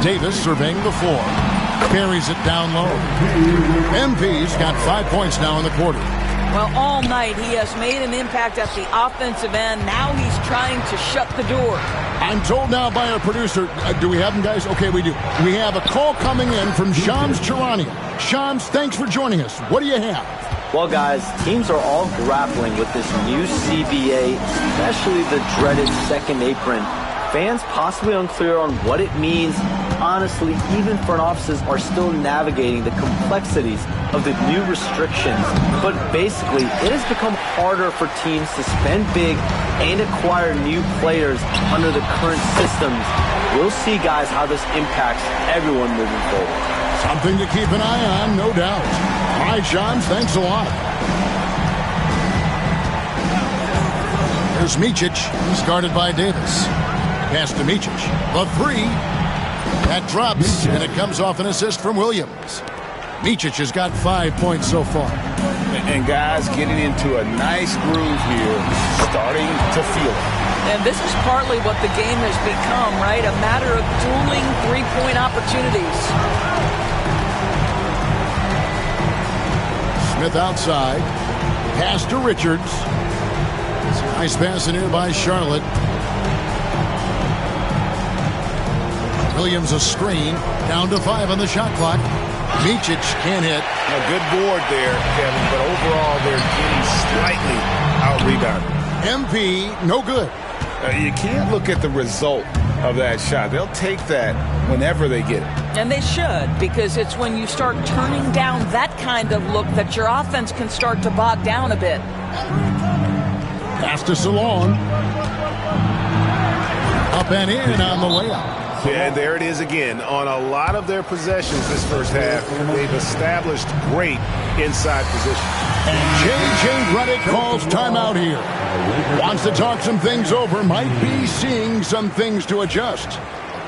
Davis surveying the floor. Carries it down low. MP's got 5 points now in the quarter. Well, all night he has made an impact at the offensive end. Now he's trying to shut the door. I'm told now by our producer, do we have him, guys? Okay, we do. We have a call coming in from Shams Charania. Shams, thanks for joining us. What do you have? Well, guys, teams are all grappling with this new CBA, especially the dreaded second apron. Fans possibly unclear on what it means. Honestly, even front offices are still navigating the complexities of the new restrictions. But basically, it has become harder for teams to spend big and acquire new players under the current systems. We'll see, guys, how this impacts everyone moving forward. Something to keep an eye on, no doubt. All right, Shams, thanks a lot. Here's Micic. He's guarded by Davis. Pass to Micic. The three. That drops, and it comes off an assist from Williams. Micic has got 5 points so far. And guys getting into a nice groove here, starting to feel it. And this is partly what the game has become, right? A matter of dueling three-point opportunities. Smith outside. Pass to Richards. Nice pass in here by Charlotte. Williams a screen. Down to 5 on the shot clock. Micic can't hit. A good board there, Kevin, but overall they're getting slightly out-rebounded. MP, no good. You can't look at the result of that shot. They'll take that whenever they get it. And they should, because it's when you start turning down that kind of look that your offense can start to bog down a bit. Pass to Salon. Up and in on the layup. Yeah, and there it is again. On a lot of their possessions this first half, they've established great inside position. And J.J. Redick calls timeout here. Wants to talk some things over. Might be seeing some things to adjust.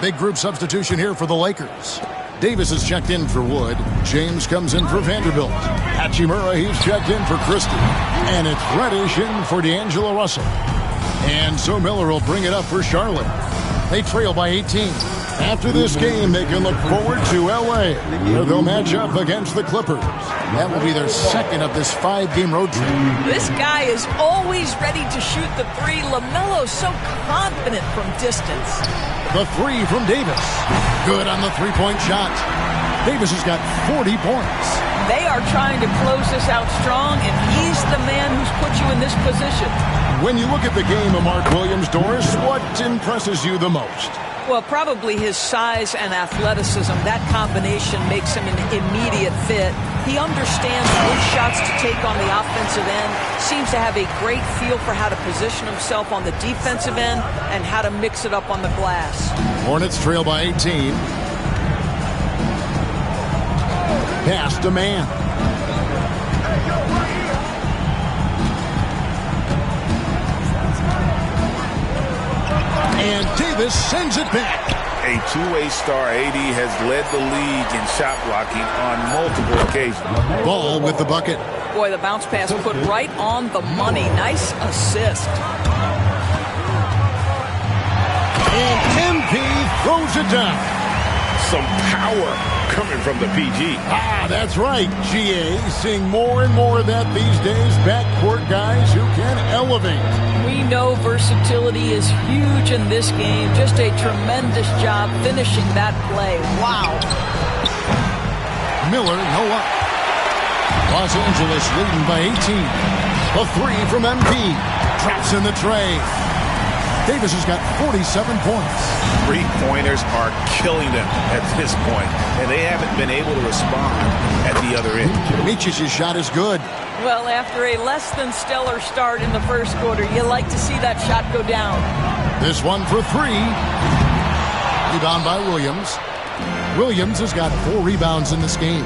Big group substitution here for the Lakers. Davis is checked in for Wood. James comes in for Vanderbilt. Hachimura, he's checked in for Christie. And it's Reddish in for D'Angelo Russell. And so Miller will bring it up for Charlotte. They trail by 18. After this game, they can look forward to L.A., where they'll match up against the Clippers. That will be their second of this 5-game road trip. This guy is always ready to shoot the three. LaMelo's so confident from distance. The three from Davis. Good on the three-point shot. Davis has got 40 points. They are trying to close this out strong, and he's the man who's put you in this position. When you look at the game of Mark Williams, Doris, what impresses you the most? Well, probably his size and athleticism. That combination makes him an immediate fit. He understands which shots to take on the offensive end, seems to have a great feel for how to position himself on the defensive end and how to mix it up on the glass. Hornets trail by 18. Pass to Man. And Davis sends it back. A two-way star, AD has led the league in shot blocking on multiple occasions. Ball with the bucket. Boy, the bounce pass put right on the money. Nice assist. And MP throws it down. Some power coming from the PG. That's right, GA. Seeing more and more of that these days. Backcourt guys who can elevate. We know versatility is huge in this game. Just a tremendous job finishing that play. Wow. Miller, no up. Los Angeles leading by 18. A three from MP. Traps in the tray. Davis has got 47 points. Three-pointers are killing them at this point, and they haven't been able to respond at the other end. Micic's shot is good. Well, after a less than stellar start in the first quarter, you like to see that shot go down. This one for three. Rebound by Williams. Williams has got 4 rebounds in this game.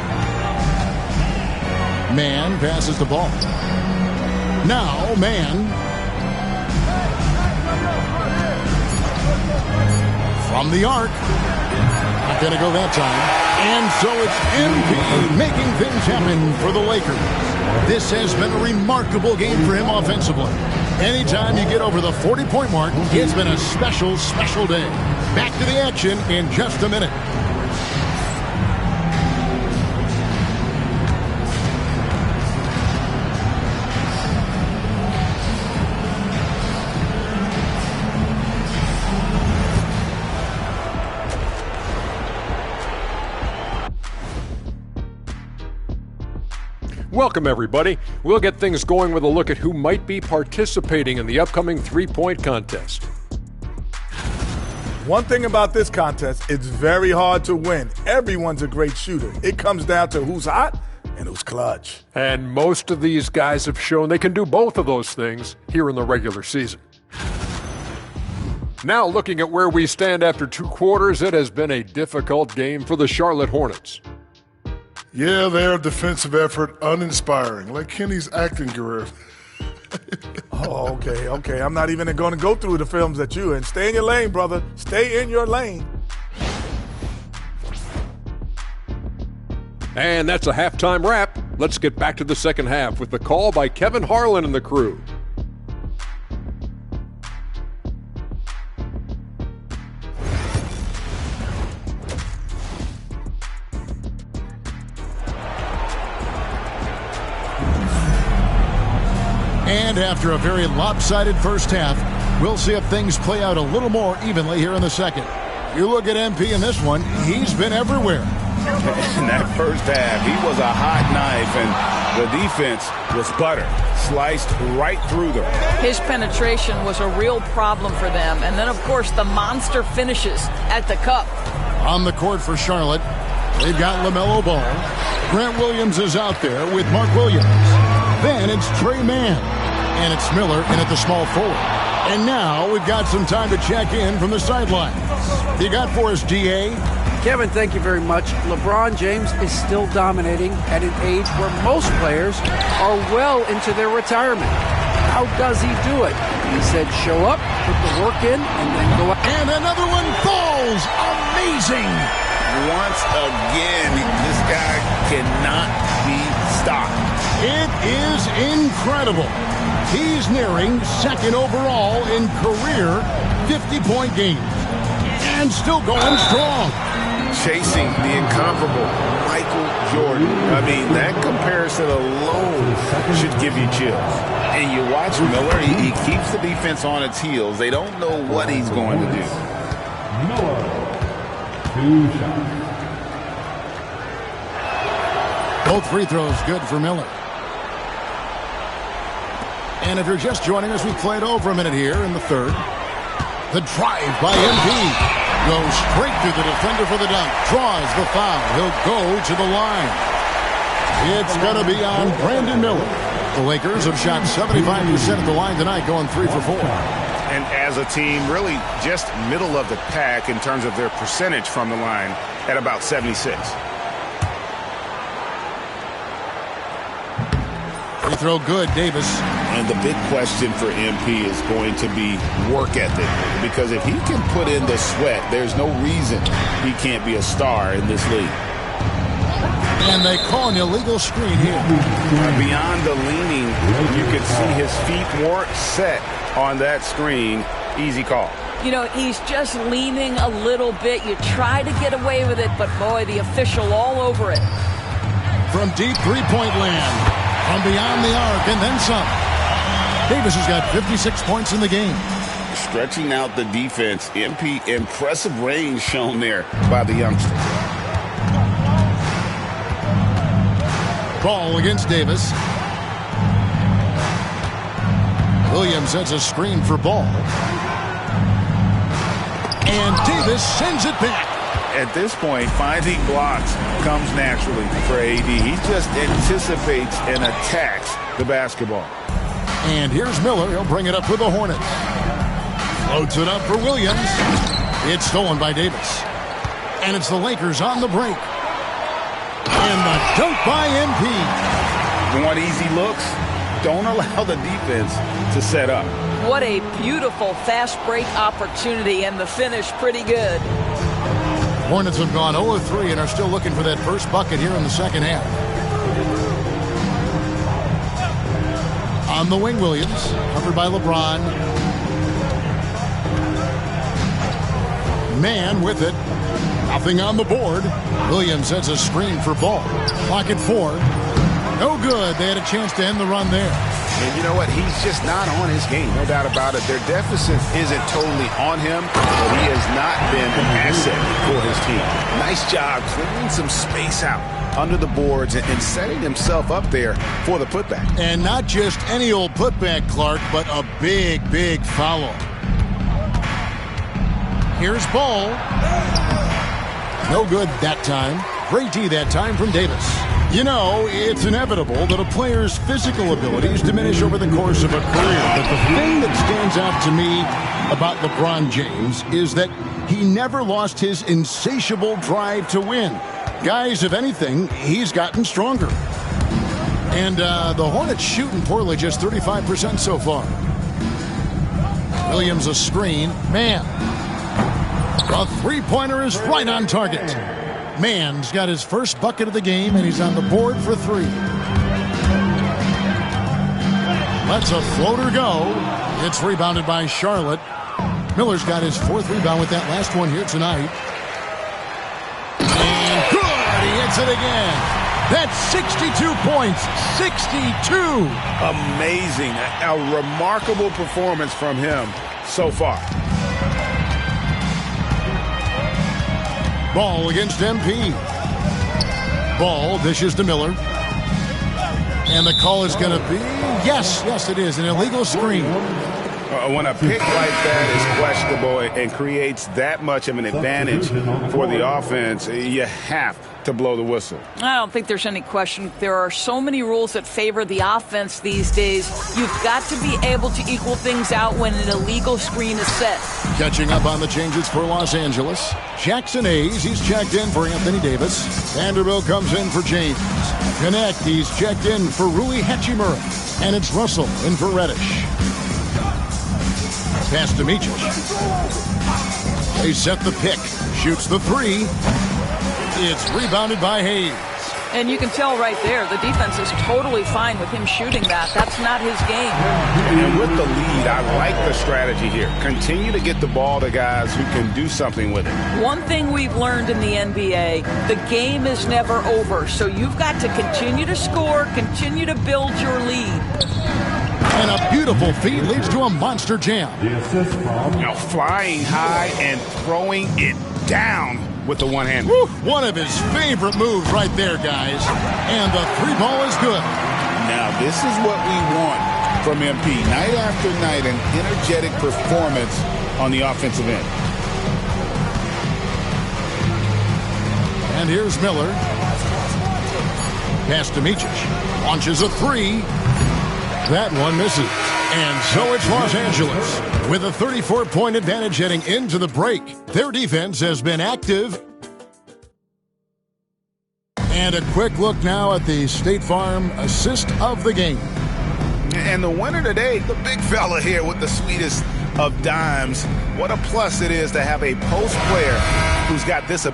Man passes the ball. Now, Man. From the arc. Not going to go that time. And so it's MP making things happen for the Lakers. This has been a remarkable game for him offensively. Anytime you get over the 40-point mark, it's been a special, special day. Back to the action in just a minute. Welcome, everybody. We'll get things going with a look at who might be participating in the upcoming three-point contest. One thing about this contest, it's very hard to win. Everyone's a great shooter. It comes down to who's hot and who's clutch. And most of these guys have shown they can do both of those things here in the regular season. Now, looking at where we stand after 2 quarters, it has been a difficult game for the Charlotte Hornets. Yeah, their defensive effort uninspiring, like Kenny's acting career. Okay. I'm not even going to go through the films that you're in. Stay in your lane, brother. Stay in your lane. And that's a halftime wrap. Let's get back to the second half with the call by Kevin Harlan and the crew. And after a very lopsided first half, we'll see if things play out a little more evenly here in the second. You look at MP in this one, he's been everywhere. In that first half, he was a hot knife, and the defense was butter, sliced right through them. His penetration was a real problem for them. And then, of course, the monster finishes at the cup. On the court for Charlotte, they've got LaMelo Ball. Grant Williams is out there with Mark Williams. Then it's Trey Mann. And it's Miller in at the small forward. And now we've got some time to check in from the sidelines. You got for us, DA? Kevin, thank you very much. LeBron James is still dominating at an age where most players are well into their retirement. How does he do it? He said show up, put the work in, and then go out. And another one falls. Amazing. Once again, this guy cannot be stopped. It is incredible. He's nearing second overall in career 50-point games. And still going strong. Chasing the incomparable Michael Jordan. I mean, that comparison alone should give you chills. And you watch Miller, he keeps the defense on its heels. They don't know what he's going to do. Both free throws good for Miller. And if you're just joining us, we played over a minute here in the third. The drive by MP. Goes straight through the defender for the dunk. Draws the foul. He'll go to the line. It's going to be on Brandon Miller. The Lakers have shot 75% at the line tonight, going 3 for 4. And as a team, really just middle of the pack in terms of their percentage from the line at about 76. Free throw good, Davis. And the big question for MP is going to be work ethic. Because if he can put in the sweat, there's no reason he can't be a star in this league. And they call an illegal screen here. Beyond the leaning, you could see his feet more set on that screen. Easy call. You know, he's just leaning a little bit. You try to get away with it, but boy, the official all over it. From deep three-point land. From beyond the arc and then some. Davis has got 56 points in the game. Stretching out the defense. MP, impressive range shown there by the youngster. Ball against Davis. Williams sets a screen for Ball. And Davis sends it back. At this point, finding blocks comes naturally for AD. He just anticipates and attacks the basketball. And here's Miller. He'll bring it up for the Hornets. Floats it up for Williams. It's stolen by Davis. And it's the Lakers on the break. And the dunk by MP. You want easy looks? Don't allow the defense to set up. What a beautiful fast break opportunity, and the finish pretty good. Hornets have gone 0-3 and are still looking for that first bucket here in the second half. On the wing, Williams, covered by LeBron. Man with it. Nothing on the board. Williams sets a screen for Ball. Clock at 4. No good. They had a chance to end the run there. And you know what? He's just not on his game. No doubt about it. Their deficit isn't totally on him, but he has not been an asset for his team. Nice job clearing some space out under the boards and setting himself up there for the putback. And not just any old putback, Clark, but a big, big foul. Here's Ball. No good that time. Great D that time from Davis. You know, it's inevitable that a player's physical abilities diminish over the course of a career. But the thing that stands out to me about LeBron James is that he never lost his insatiable drive to win. Guys, if anything, he's gotten stronger. And the Hornets shooting poorly, just 35% so far. Williams a screen. Man. The three-pointer is right on target. Mann's got his first bucket of the game, and he's on the board for 3. Lets a floater go. It's rebounded by Charlotte. Miller's got his 4th rebound with that last one here tonight. And good! He hits it again. That's 62 points. 62! Amazing. A remarkable performance from him so far. Ball against MP. Ball dishes to Miller. And the call is going to be, yes, it is, an illegal screen. When a pick like that is questionable and creates that much of an advantage for the offense, you have to blow the whistle. I don't think there's any question. There are so many rules that favor the offense these days. You've got to be able to equal things out when an illegal screen is set. Catching up on the changes for Los Angeles. Jackson Hayes, he's checked in for Anthony Davis. Vanderbilt comes in for James. Connect, he's checked in for Rui Hachimura. And it's Russell in for Reddish. Pass to Micic. They set the pick. Shoots the 3. It's rebounded by Hayes. And you can tell right there, the defense is totally fine with him shooting that. That's not his game. And with the lead, I like the strategy here. Continue to get the ball to guys who can do something with it. One thing we've learned in the NBA, the game is never over. So you've got to continue to score, continue to build your lead. And a beautiful feed leads to a monster jam. Now flying high and throwing it down with the one-hand. One of his favorite moves right there, guys. And the 3 ball is good. Now, this is what we want from MP. Night after night, an energetic performance on the offensive end. And here's Miller. Pass to Micic. Launches a 3. That one misses. And so it's Los Angeles with a 34-point advantage heading into the break. Their defense has been active. And a quick look now at the State Farm assist of the game. And the winner today, the big fella here with the sweetest of dimes. What a plus it is to have a post player who's got this.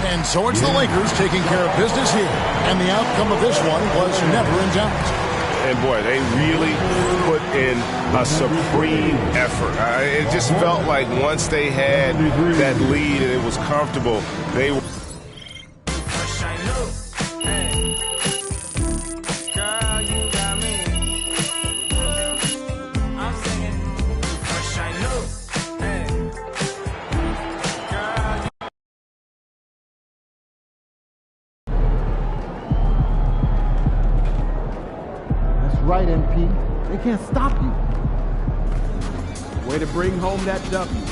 And so it's the Lakers taking care of business here. And the outcome of this one was never in doubt. And boy, they really put in a supreme effort. It just felt like once they had that lead and it was comfortable, they were. Right, MP. They can't stop you. Way to bring home that W.